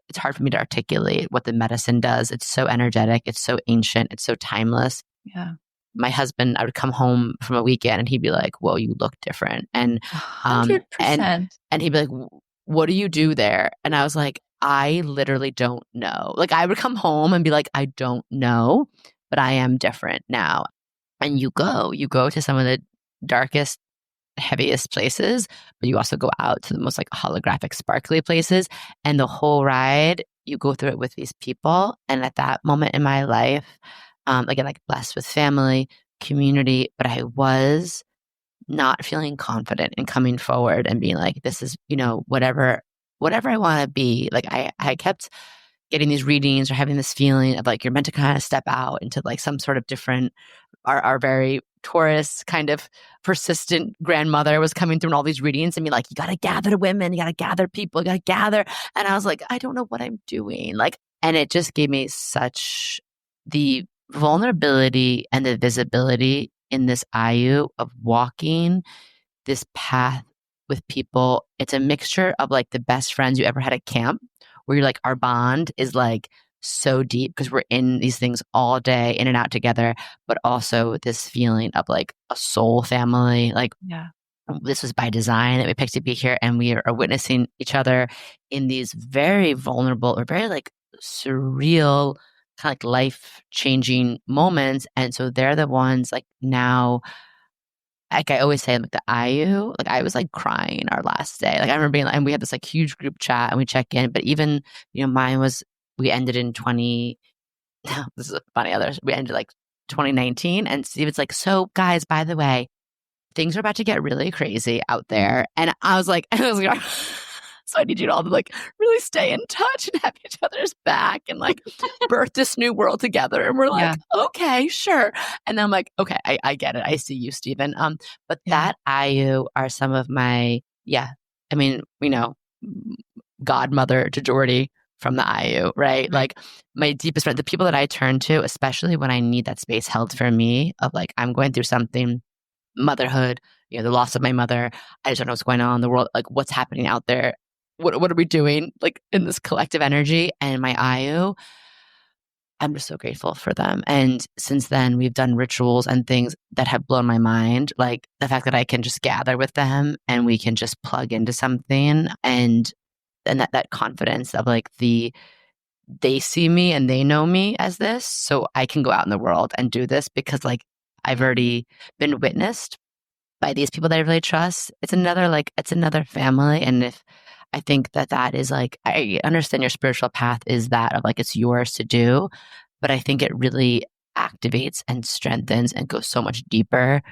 S2: it's hard for me to articulate what the medicine does. It's so energetic. It's so ancient. It's so timeless.
S1: Yeah.
S2: My husband, I would come home from a weekend and he'd be like, whoa, you look different. And, um, and,
S1: 100%.
S2: and he'd be like, what do you do there? And I was like, I literally don't know. Like I would come home and be like, I don't know, but I am different now. And you go to some of the darkest, heaviest places, but you also go out to the most like holographic, sparkly places. And the whole ride, you go through it with these people. And at that moment in my life, again, like blessed with family, community, but I was not feeling confident in coming forward and being like, this is, whatever I want to be. Like I kept getting these readings or having this feeling of like, you're meant to kind of step out into like some sort of different, our very Taurus kind of persistent grandmother was coming through in all these readings and be like, you got to gather women, you got to gather people, you got to gather. And I was like, I don't know what I'm doing. Like, and it just gave me such the vulnerability and the visibility in this IU of walking this path with people. It's a mixture of like the best friends you ever had at camp, where you're like, our bond is like so deep because we're in these things all day, in and out together, but also this feeling of like a soul family. Like,
S1: Yeah.
S2: this was by design that we picked to be here, and we are witnessing each other in these very vulnerable or very like surreal, kind of like life changing moments. And so they're the ones like now, like I always say, like the IU, like I was like crying our last day. Like I remember being like, and we had this like huge group chat and we check in, but even, mine was, we ended in this is a funny others. We ended like 2019. And Steven's like, so guys, by the way, things are about to get really crazy out there. And I was like, so I need you all to like really stay in touch and have each other's back and like birth this new world together. And we're like, okay, sure. And then I'm like, okay, I get it. I see you, Stephen. But that IU are some of my, I mean, godmother to Jordy from the IU, right? Like my deepest friend, the people that I turn to, especially when I need that space held for me of like, I'm going through something, motherhood, the loss of my mother. I just don't know what's going on in the world. Like what's happening out there? What are we doing like in this collective energy? And my IU, I'm just so grateful for them. And since then we've done rituals and things that have blown my mind. Like the fact that I can just gather with them and we can just plug into something and that confidence of like they see me and they know me as this. So I can go out in the world and do this because like I've already been witnessed by these people that I really trust. It's another family. And if I think that is like, I understand your spiritual path is that of like, it's yours to do, but I think it really activates and strengthens and goes so much deeper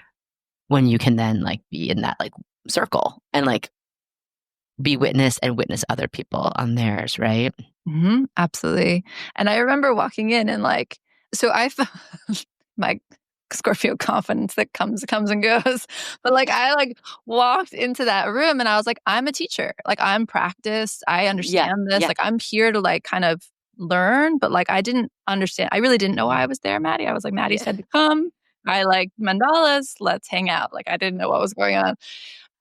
S2: when you can then like be in that like circle and like be witness and witness other people on theirs. Right.
S1: Mm-hmm, absolutely. And I remember walking in and like, so I felt my Scorpio confidence that comes and goes. But like I like walked into that room and I was like, I'm a teacher. Like I'm practiced. I understand this.
S2: Yeah.
S1: Like I'm here to like kind of learn, but like I didn't understand. I really didn't know why I was there, Maddie. I was like, Maddie said to come. I like mandalas. Let's hang out. Like I didn't know what was going on.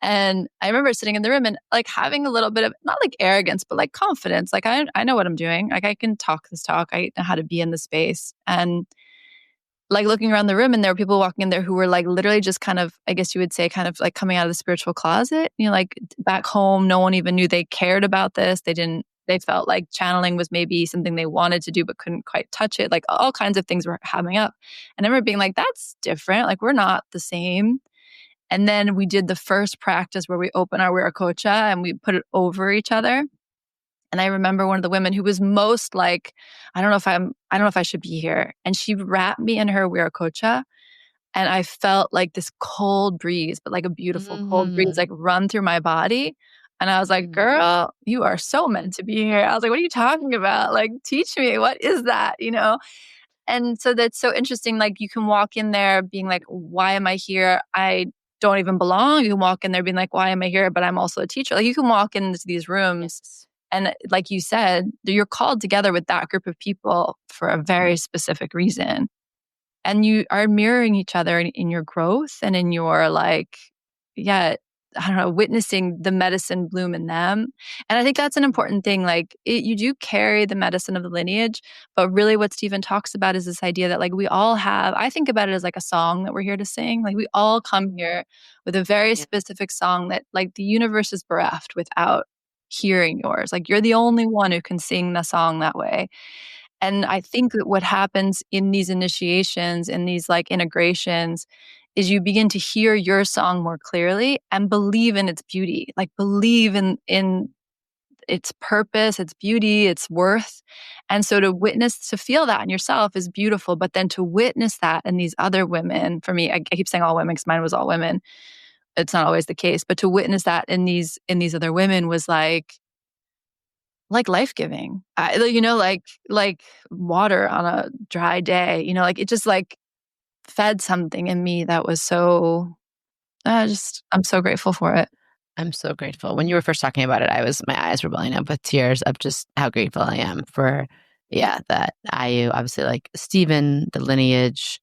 S1: And I remember sitting in the room and like having a little bit of not like arrogance, but like confidence. Like I know what I'm doing. Like I can talk this talk. I know how to be in the space. And like looking around the room and there were people walking in there who were like literally just kind of, I guess you would say, kind of like coming out of the spiritual closet, like back home, no one even knew they cared about this. They felt like channeling was maybe something they wanted to do, but couldn't quite touch it. Like all kinds of things were happening up. And I remember being like, that's different. Like we're not the same. And then we did the first practice where we open our Wiracocha and we put it over each other. And I remember one of the women who was most like, I don't know if I should be here. And she wrapped me in her Wiracocha. And I felt like this cold breeze, but like a beautiful cold breeze, like run through my body. And I was like, girl, you are so meant to be here. I was like, what are you talking about? Like, teach me. What is that? And so that's so interesting. Like you can walk in there being like, why am I here? I don't even belong. You can walk in there being like, why am I here? But I'm also a teacher. Like you can walk into these rooms and like you said, you're called together with that group of people for a very specific reason. And you are mirroring each other in your growth and in your like, yeah, I don't know, witnessing the medicine bloom in them. And I think that's an important thing. Like you do carry the medicine of the lineage, but really what Stephen talks about is this idea that like we all have, I think about it as like a song that we're here to sing. Like we all come here with a very specific song that like the universe is bereft without hearing yours. Like you're the only one who can sing the song that way. And I think that what happens in these initiations, in these like integrations, is you begin to hear your song more clearly and believe in its beauty, like believe in its purpose, its beauty, its worth. And so to witness, to feel that in yourself is beautiful, but then to witness that in these other women, for me, I keep saying all women because mine was all women. It's not always the case, but to witness that in these other women was like life-giving. Like water on a dry day, like it just like fed something in me that was so, I'm so grateful for it.
S2: I'm so grateful. When you were first talking about it, my eyes were welling up with tears of just how grateful I am for, that IU, obviously like Stephen, the lineage,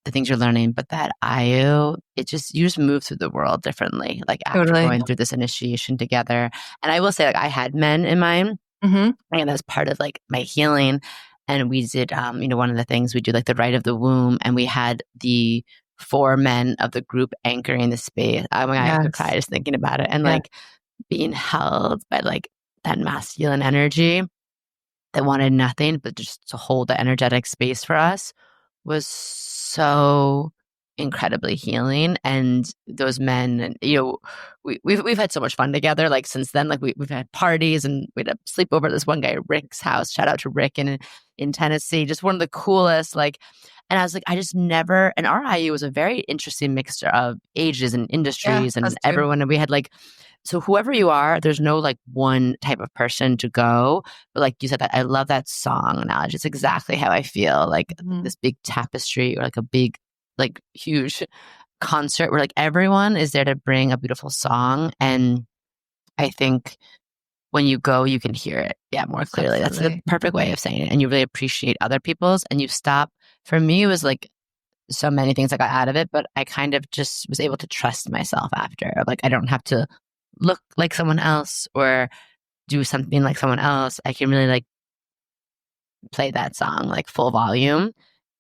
S2: the things you're learning, but that IU, you just move through the world differently, like after
S1: Totally.
S2: going through this initiation together. And I will say, like, I had men in mine,
S1: Mm-hmm.
S2: and that's part of like my healing. And we did, one of the things we do, like the rite of the womb, and we had the 4 men of the group anchoring the space. Oh my God, I could cry just thinking about it. And like being held by like that masculine energy that wanted nothing but just to hold the energetic space for us was so incredibly healing. And those men, and we've had so much fun together. Like since then, like we've had parties and we had a sleepover at this one guy Rick's house. Shout out to Rick in Tennessee. Just one of the coolest. Like, and I was like, I just never. And our IU was a very interesting mixture of ages and industries and everyone. And we had like. So whoever you are, there's no like one type of person to go. But like you said, that I love that song analogy. It's exactly how I feel. Like this big tapestry or like a big, like huge concert where like everyone is there to bring a beautiful song. And I think when you go, you can hear it, more clearly. Absolutely. That's the perfect way of saying it. And you really appreciate other people's, and you stop. For me, it was like so many things I got out of it, but I kind of just was able to trust myself after. Like I don't have to look like someone else or do something like someone else. I can really like play that song like full volume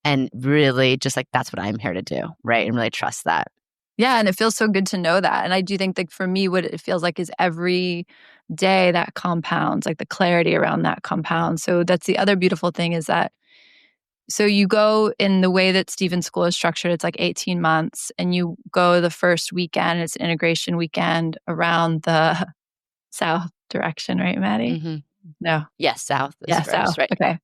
S2: and really just like that's what I'm here to do, right? And really trust that.
S1: Yeah, and it feels so good to know that. And I do think that for me, what it feels like is every day that compounds, like the clarity around that compounds. So that's the other beautiful thing is that, so you go in the way that Stephen's school is structured, it's like 18 months, and you go the first weekend, it's an integration weekend around the south direction, right, Maddie?
S2: Mm-hmm.
S1: No.
S2: Yes, south is first,
S1: south.
S2: right?
S1: Okay.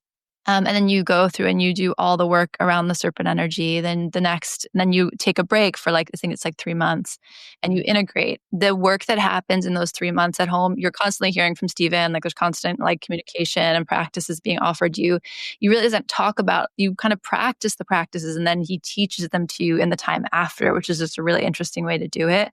S1: And then you go through and you do all the work around the serpent energy. Then then you take a break for like, I think it's like 3 months, and you integrate the work that happens in those 3 months at home. You're constantly hearing from Stephen, like there's constant like communication and practices being offered you. You really doesn't talk about, you kind of practice the practices and then he teaches them to you in the time after, which is just a really interesting way to do it.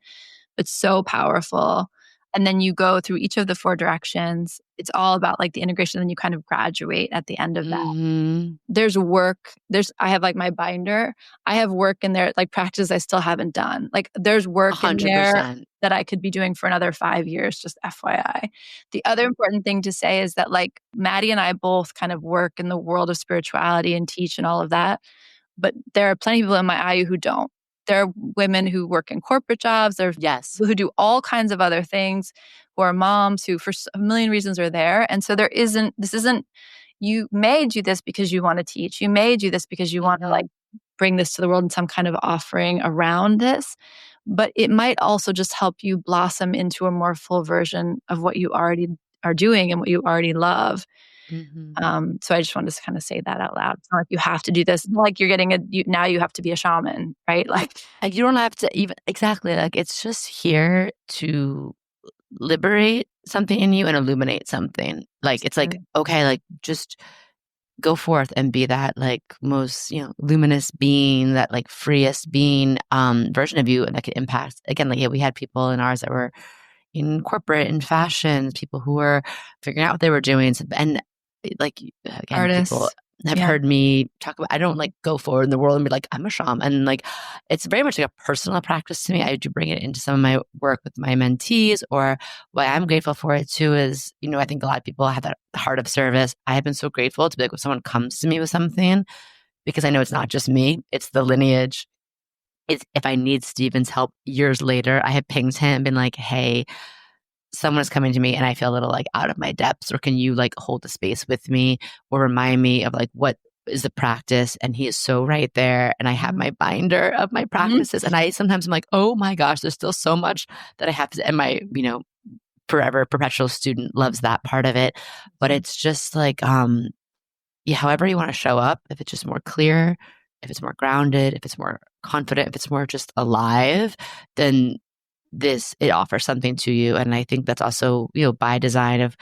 S1: It's so powerful. And then you go through each of the 4 directions. It's all about like the integration. Then you kind of graduate at the end of that. There's work. I have like my binder. I have work in there, like practice I still haven't done. Like there's work 100%. In there that I could be doing for another 5 years, just FYI. The other important thing to say is that like Madi and I both kind of work in the world of spirituality and teach and all of that. But there are plenty of people in my IU who don't. There are women who work in corporate jobs. There's people who do all kinds of other things, who are moms who for a million reasons are there. And so you may do this because you want to teach. You may do this because you want to like bring this to the world in some kind of offering around this. But it might also just help you blossom into a more full version of what you already are doing and what you already love. So I just wanted to kind of say that out loud. It's not like you have to do this. It's not like you're getting now you have to be a shaman, right? Like
S2: you don't have to even, exactly. Like it's just here to liberate something in you and illuminate something. Like it's like, okay, like just go forth and be that like most, luminous being, that like freest being, version of you, and that could impact, again, like, yeah, we had people in ours that were in corporate and fashion, people who were figuring out what they were doing. And like, again, people
S1: Artists.
S2: have
S1: Yeah.
S2: heard me talk about, I don't like go forward in the world and be like, I'm a shaman. And like, it's very much like a personal practice to me. I do bring it into some of my work with my mentees, or why I'm grateful for it too is, I think a lot of people have that heart of service. I have been so grateful to be like, when someone comes to me with something, because I know it's not just me, it's the lineage. It's, if I need Steven's help years later, I have pinged him and been like, hey, someone's coming to me and I feel a little like out of my depths, or can you like hold the space with me or remind me of like what is the practice? And he is so right there. And I have my binder of my practices. And I sometimes I'm like, oh my gosh, there's still so much that I have to, and my, forever perpetual student loves that part of it. But it's just like, yeah, however you want to show up, if it's just more clear, if it's more grounded, if it's more confident, if it's more just alive, then it offers something to you. And I think that's also, by design of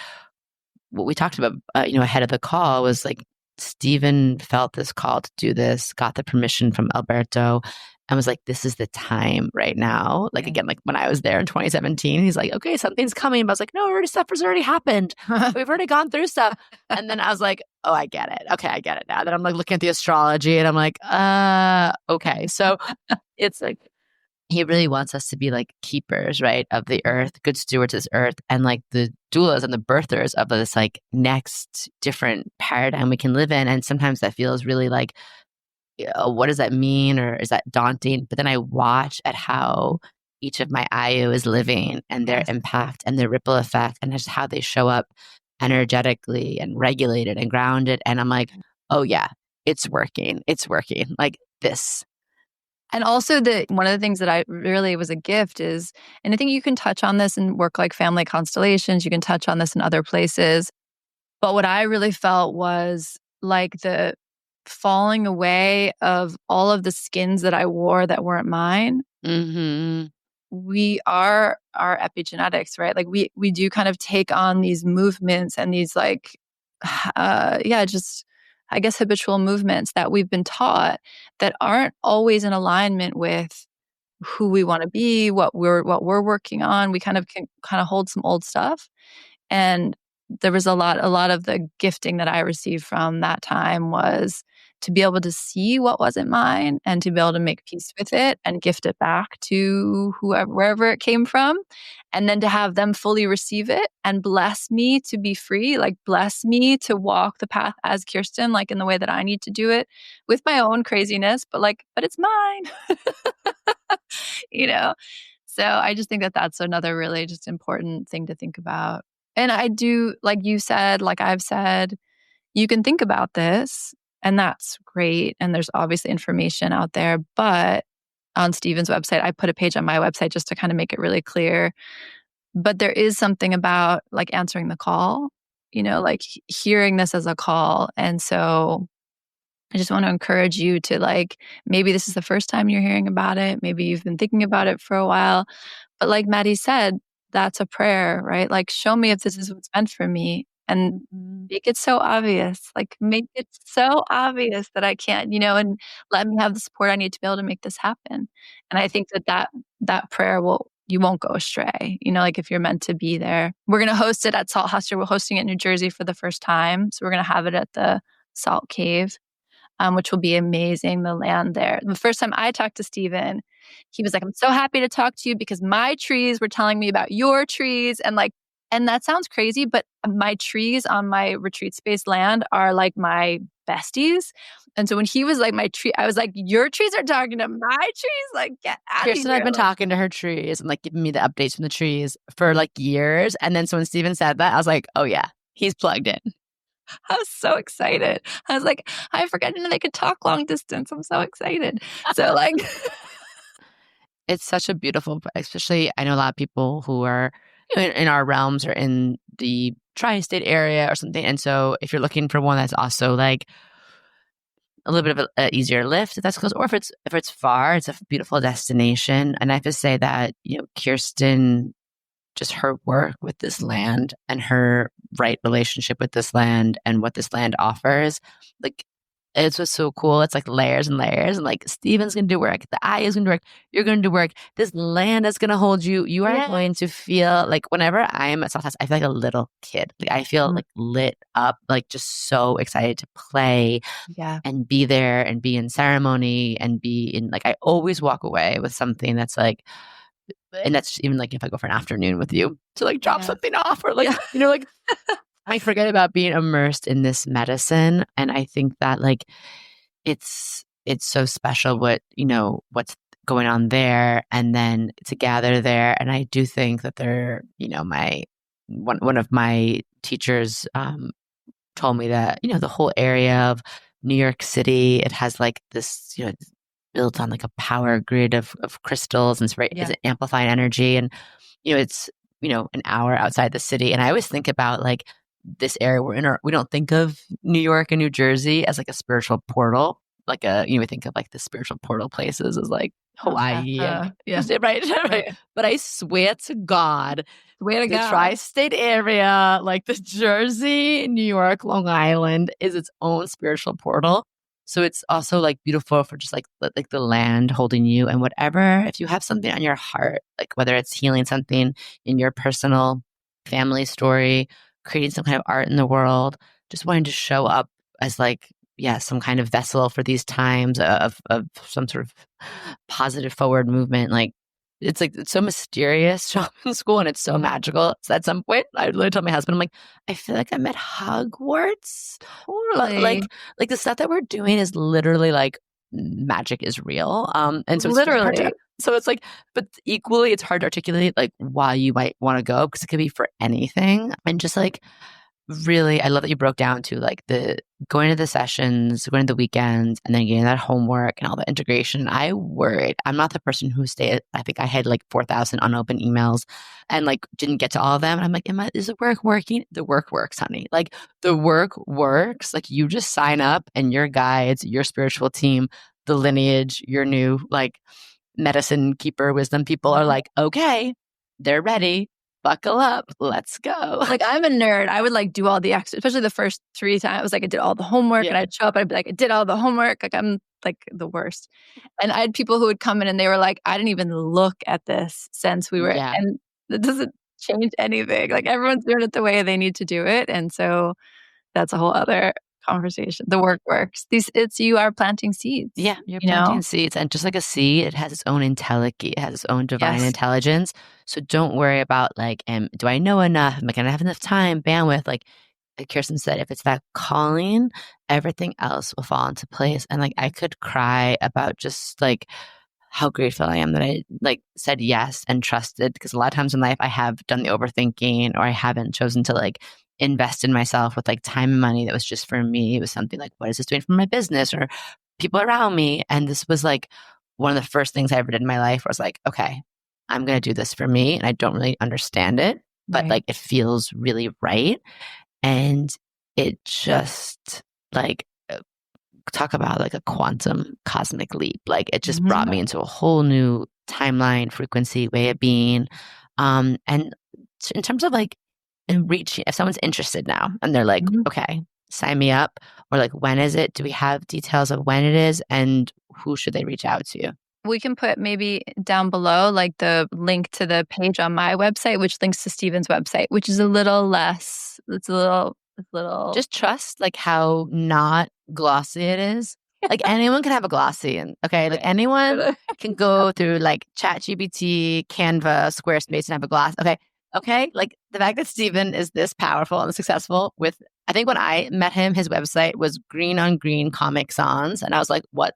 S2: what we talked about, ahead of the call, was like, Stephen felt this call to do this, got the permission from Alberto, and was like, this is the time right now. Like, again, like when I was there in 2017, he's like, okay, something's coming. But I was like, no, stuff has already happened. We've already gone through stuff. And then I was like, oh, I get it. Okay, I get it now. Then I'm like looking at the astrology and I'm like, okay. So it's like, he really wants us to be like keepers, right, of the earth, good stewards of this earth, and like the doulas and the birthers of this like next different paradigm we can live in. And sometimes that feels really like, what does that mean? Or is that daunting? But then I watch at how each of my Ayu is living, and their impact and their ripple effect, and just how they show up energetically and regulated and grounded. And I'm like, oh yeah, it's working. It's working like this.
S1: And also one of the things that I really was a gift is, and I think you can touch on this in work like family constellations, you can touch on this in other places. But what I really felt was like the falling away of all of the skins that I wore that weren't mine.
S2: Mm-hmm.
S1: We are our epigenetics, right? Like we do kind of take on these movements and these like, just I guess habitual movements that we've been taught that aren't always in alignment with who we want to be, what we're working on. We kind of can kind of hold some old stuff. And there was a lot of the gifting that I received from that time was to be able to see what wasn't mine and to be able to make peace with it and gift it back to whoever, wherever it came from. And then to have them fully receive it and bless me to be free, like bless me to walk the path as Kirsten, like in the way that I need to do it with my own craziness, but it's mine, you know? So I just think that that's another really just important thing to think about. And I do, like you said, like I've said, you can think about this and that's great. And there's obviously information out there, but on Steven's website, I put a page on my website just to kind of make it really clear. But there is something about like answering the call, like hearing this as a call. And so I just want to encourage you to like, maybe this is the first time you're hearing about it. Maybe you've been thinking about it for a while. But like Madi said, that's a prayer, right? Like, show me if this is what's meant for me. And make it so obvious. Like, make it so obvious that I can't, and let me have the support I need to be able to make this happen. And I think that prayer you won't go astray. Like if you're meant to be there. We're going to host it at Salt Huster. We're hosting it in New Jersey for the first time. So we're going to have it at the Salt Cave. Which will be amazing, the land there. The first time I talked to Steven, he was like, I'm so happy to talk to you because my trees were telling me about your trees. And that sounds crazy, but my trees on my retreat space land are like my besties. And so when he was like my tree, I was like, your trees are talking to my trees? Like, get out of here.
S2: Kirsten, I've been talking to her trees and like giving me the updates from the trees for like years. And then so when Steven said that, I was like, oh yeah, he's plugged in.
S1: I was so excited. I was like, I forgot they could talk long distance. I'm so excited. So like,
S2: it's such a beautiful, especially I know a lot of people who are in our realms or in the tri-state area or something. And so if you're looking for one that's also like a little bit of an easier lift, if that's close, or if it's far, it's a beautiful destination. And I have to say that, Kirsten just her work with this land and her right relationship with this land and what this land offers, like it's what's so cool. It's like layers and layers, and like Steven's gonna do work, the eye is gonna do work, you're gonna do work. This land is gonna hold you. You are going to feel like whenever I'm at South, I feel like a little kid. Like I feel like lit up, like just so excited to play and be there and be in ceremony and be in like I always walk away with something that's like, and that's even like if I go for an afternoon with you to like drop something off or like like I forget about being immersed in this medicine. And I think that like it's so special what what's going on there and then to gather there. And I do think that they're my one of my teachers told me that the whole area of New York City, it has like this it's built on like a power grid of crystals, and it's very it's amplifying energy, and it's an hour outside the city. And I always think about like this area we're in, we don't think of New York and New Jersey as like a spiritual portal, like we think of like the spiritual portal places as like Hawaii and right. But I swear to God, the tri-state area, like the Jersey, New York, Long Island is its own spiritual portal. So it's also like beautiful for just like the land holding you, and whatever, if you have something on your heart, like whether it's healing something in your personal family story, creating some kind of art in the world, just wanting to show up as like, some kind of vessel for these times of some sort of positive forward movement. Like it's so mysterious, shaman school, and it's so magical. So at some point, I literally told my husband, I'm like, I feel like I'm at Hogwarts. Totally. Like the stuff that we're doing is literally like magic is real. And so it's literally. So it's like, but equally, it's hard to articulate like why you might want to go, because it could be for anything. And just like, really, I love that you broke down to like the going to the sessions, going to the weekends, and then getting that homework and all the integration. I worried. I'm not the person who stayed. I think I had like 4,000 unopened emails and like didn't get to all of them. And I'm like, is the work working? The work works, honey. Like the work works. Like you just sign up and your guides, your spiritual team, the lineage, your new like medicine keeper, wisdom people are like, okay, they're ready. Buckle up, let's go.
S1: Like I'm a nerd. I would like do all the extra, especially the first 3 times. I was like, I did all the homework and I'd show up and I'd be like, I did all the homework. Like I'm like the worst. And I had people who would come in and they were like, I didn't even look at this since we were, and it doesn't change anything. Like everyone's doing it the way they need to do it. And so that's a whole other conversation. The work works. You are planting seeds.
S2: Yeah, you're planting seeds. And just like a seed, it has its own it has its own divine intelligence. So don't worry about like, do I know enough? Am I going to have enough time, bandwidth? Like Kirsten said, if it's that calling, everything else will fall into place. And like I could cry about just like how grateful I am that I like said yes and trusted, because a lot of times in life I have done the overthinking, or I haven't chosen to like invest in myself with like time and money that was just for me. It was something like, what is this doing for my business or people around me? And this was like one of the first things I ever did in my life where I was like, okay, I'm going to do this for me. And I don't really understand it, but like it feels really right. And it just like, talk about like a quantum cosmic leap. Like it just brought me into a whole new timeline, frequency, way of being. And in terms of like, and reaching, if someone's interested now and they're like, okay, sign me up, or like, when is it? Do we have details of when it is, and who should they reach out to?
S1: We can put maybe down below like the link to the page on my website, which links to Steven's website, which is a little less, it's a little
S2: just trust like how not glossy it is. Like anyone can have a glossy, and like anyone can go through like ChatGPT, Canva, Squarespace and have a gloss. Okay, like the fact that Steven is this powerful and successful with, I think when I met him, his website was green on green Comic Sans. And I was like, what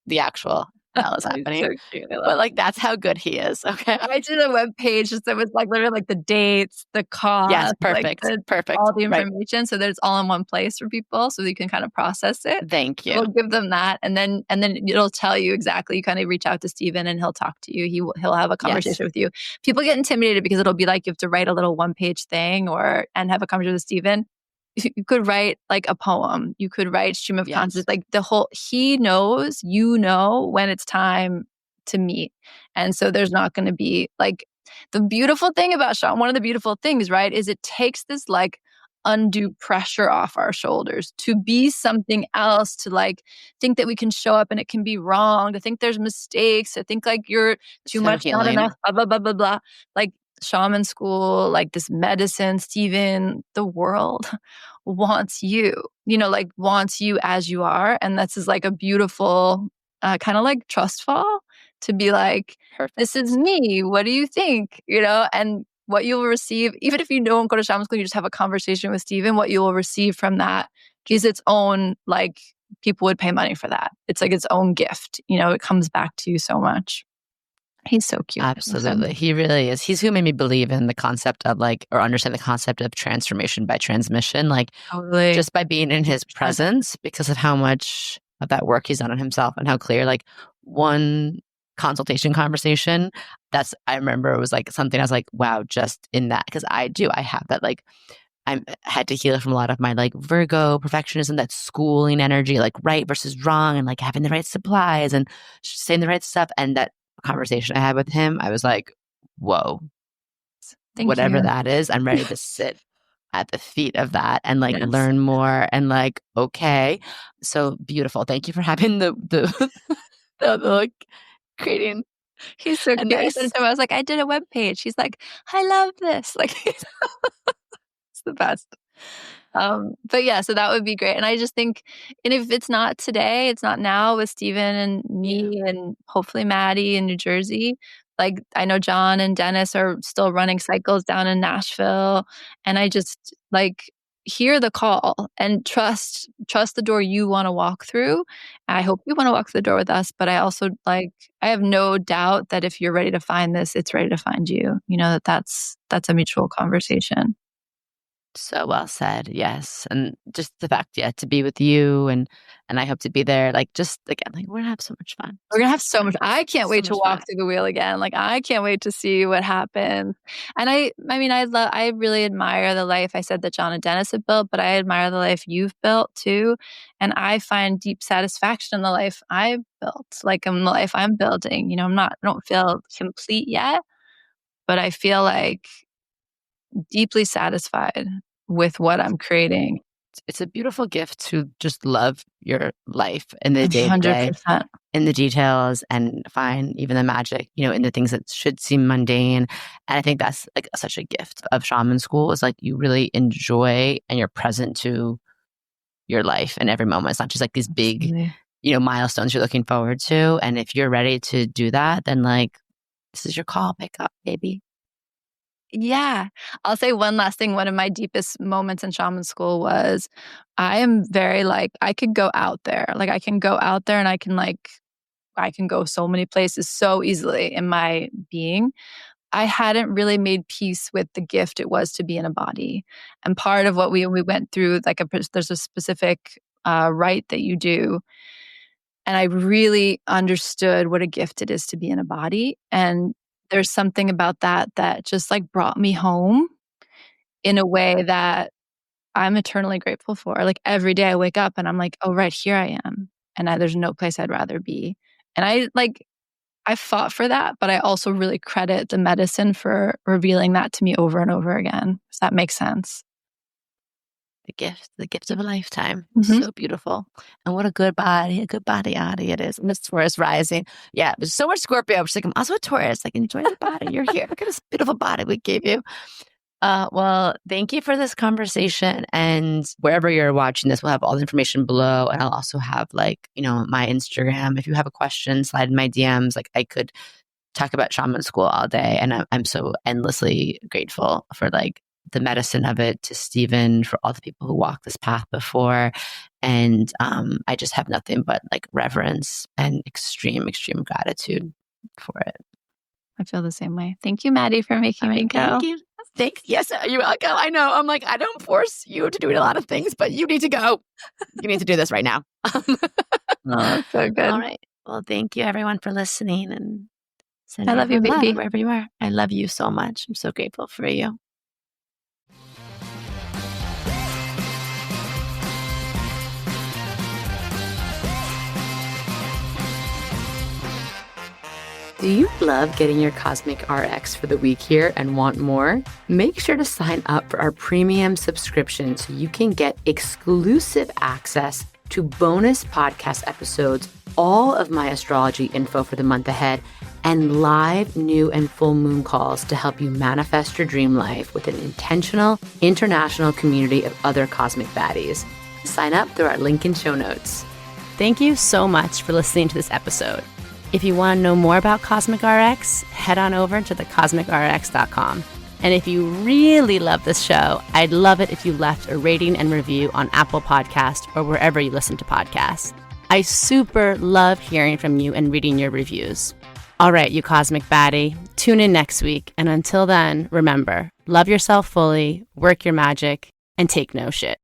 S2: the actual hell is happening? So cute. But like, that's how good he is. Okay.
S1: I did a web page that was like literally like the dates, the cost.
S2: Yes, perfect.
S1: Like
S2: perfect.
S1: All the information. Right. So that it's all in one place for people so you can kind of process it.
S2: Thank you.
S1: We'll give them that. And then it'll tell you exactly. You kind of reach out to Steven and he'll talk to you. He'll have a conversation with you. People get intimidated because it'll be like you have to write a little 1-page thing and have a conversation with Steven. You could write like a poem. You could write stream of consciousness. Like he knows, when it's time to meet. And so there's not going to be like, the beautiful thing about shaman, one of the beautiful things, right, is it takes this like undue pressure off our shoulders to be something else, to like think that we can show up and it can be wrong, to think there's mistakes, to think like you're too
S2: So
S1: much, not
S2: healing.
S1: enough, blah, blah, blah, blah, blah. Like shaman school, like this medicine, Stephen, the world wants you, like wants you as you are. And this is like a beautiful kind of like trust fall to be like,
S2: Perfect.
S1: this is me. What do you think? And what you'll receive, even if you don't go to shaman school, you just have a conversation with Stephen, what you will receive from that is its own, like, people would pay money for that. It's like its own gift. It comes back to you so much. He's so cute.
S2: Absolutely. He really is. He's who made me believe in the concept of like, or understand the concept of transformation by transmission, like
S1: Totally.
S2: just by being in his presence, because of how much of that work he's done on himself and how clear, like one consultation conversation, I remember it was like something I was like, wow, just in that. Cause I have that, like, I had to heal from a lot of my like Virgo perfectionism, that schooling energy, like right versus wrong, and like having the right supplies and saying the right stuff. And that conversation I had with him, I was like, whoa, whatever that is, I'm ready to sit at the feet of that and like learn more and like, okay. So beautiful. Thank you for having the like creating.
S1: He's so cute.
S2: Nice.
S1: I was like, I did a web page. He's like, I love this. Like, it's the best. But yeah, so that would be great. And I just think, and if it's not today, it's not now with Stephen and me and hopefully Maddie in New Jersey. Like, I know John and Dennis are still running cycles down in Nashville. And I just like hear the call and trust the door you want to walk through. I hope you want to walk through the door with us, but I also I have no doubt that if you're ready to find this, it's ready to find you. That's a mutual conversation.
S2: So well said. Yes. And just the fact, to be with you and I hope to be there. Like, just again, like, we're gonna have so much fun.
S1: We're gonna have so much. I can't wait to walk through the wheel again. Like, I can't wait to see what happens. And I really admire the life I said that John and Dennis have built, but I admire the life you've built too. And I find deep satisfaction in the life I've built, like in the life I'm building. I don't feel complete yet, but I feel like deeply satisfied with what I'm creating.
S2: It's a beautiful gift to just love your life in the day-to-day,
S1: 100%.
S2: in the details, and find even the magic, in the things that should seem mundane. And I think that's like such a gift of shaman school, is like you really enjoy and you're present to your life in every moment. It's not just like these big, milestones you're looking forward to. And if you're ready to do that, then like, this is your call. Pick up, baby.
S1: Yeah. I'll say one last thing. One of my deepest moments in shaman school was I am very like, I could go out there. Like, I can go out there and I can go so many places so easily in my being. I hadn't really made peace with the gift it was to be in a body. And part of what we went through, like there's a specific rite that you do. And I really understood what a gift it is to be in a body. And there's something about that just like brought me home in a way that I'm eternally grateful for. Like, every day I wake up and I'm like, oh, right, here I am. And there's no place I'd rather be. And I fought for that, but I also really credit the medicine for revealing that to me over and over again. Does that make sense?
S2: The gift of a lifetime. Mm-hmm. So beautiful. And what a good body it is. And it's Taurus rising. Yeah, there's so much Scorpio. She's like, I'm also a Taurus. Like, enjoy the body. You're here. Look at this beautiful body we gave you. Well, thank you for this conversation. And wherever you're watching this, we'll have all the information below. And I'll also have my Instagram. If you have a question, slide in my DMs. Like, I could talk about shaman school all day. And I'm so endlessly grateful for the medicine of it, to Stephen, for all the people who walked this path before. And I just have nothing but reverence and extreme, extreme gratitude for it.
S1: I feel the same way. Thank you, Maddie, for making me go.
S2: Thank you. Yes, you're welcome. I know. I'm like, I don't force you to do a lot of things, but you need to go. You need to do this right now.
S1: Oh, so good.
S2: All right. Well, thank you, everyone, for listening. And
S1: I love you, baby.
S2: Wherever you are. I love you so much. I'm so grateful for you. Do you love getting your Cosmic RX for the week here and want more? Make sure to sign up for our premium subscription so you can get exclusive access to bonus podcast episodes, all of my astrology info for the month ahead, and live new and full moon calls to help you manifest your dream life with an intentional international community of other cosmic baddies. Sign up through our link in show notes. Thank you so much for listening to this episode. If you want to know more about Cosmic RX, head on over to thecosmicrx.com. And if you really love this show, I'd love it if you left a rating and review on Apple Podcasts or wherever you listen to podcasts. I super love hearing from you and reading your reviews. All right, you cosmic baddie, tune in next week. And until then, remember, love yourself fully, work your magic, and take no shit.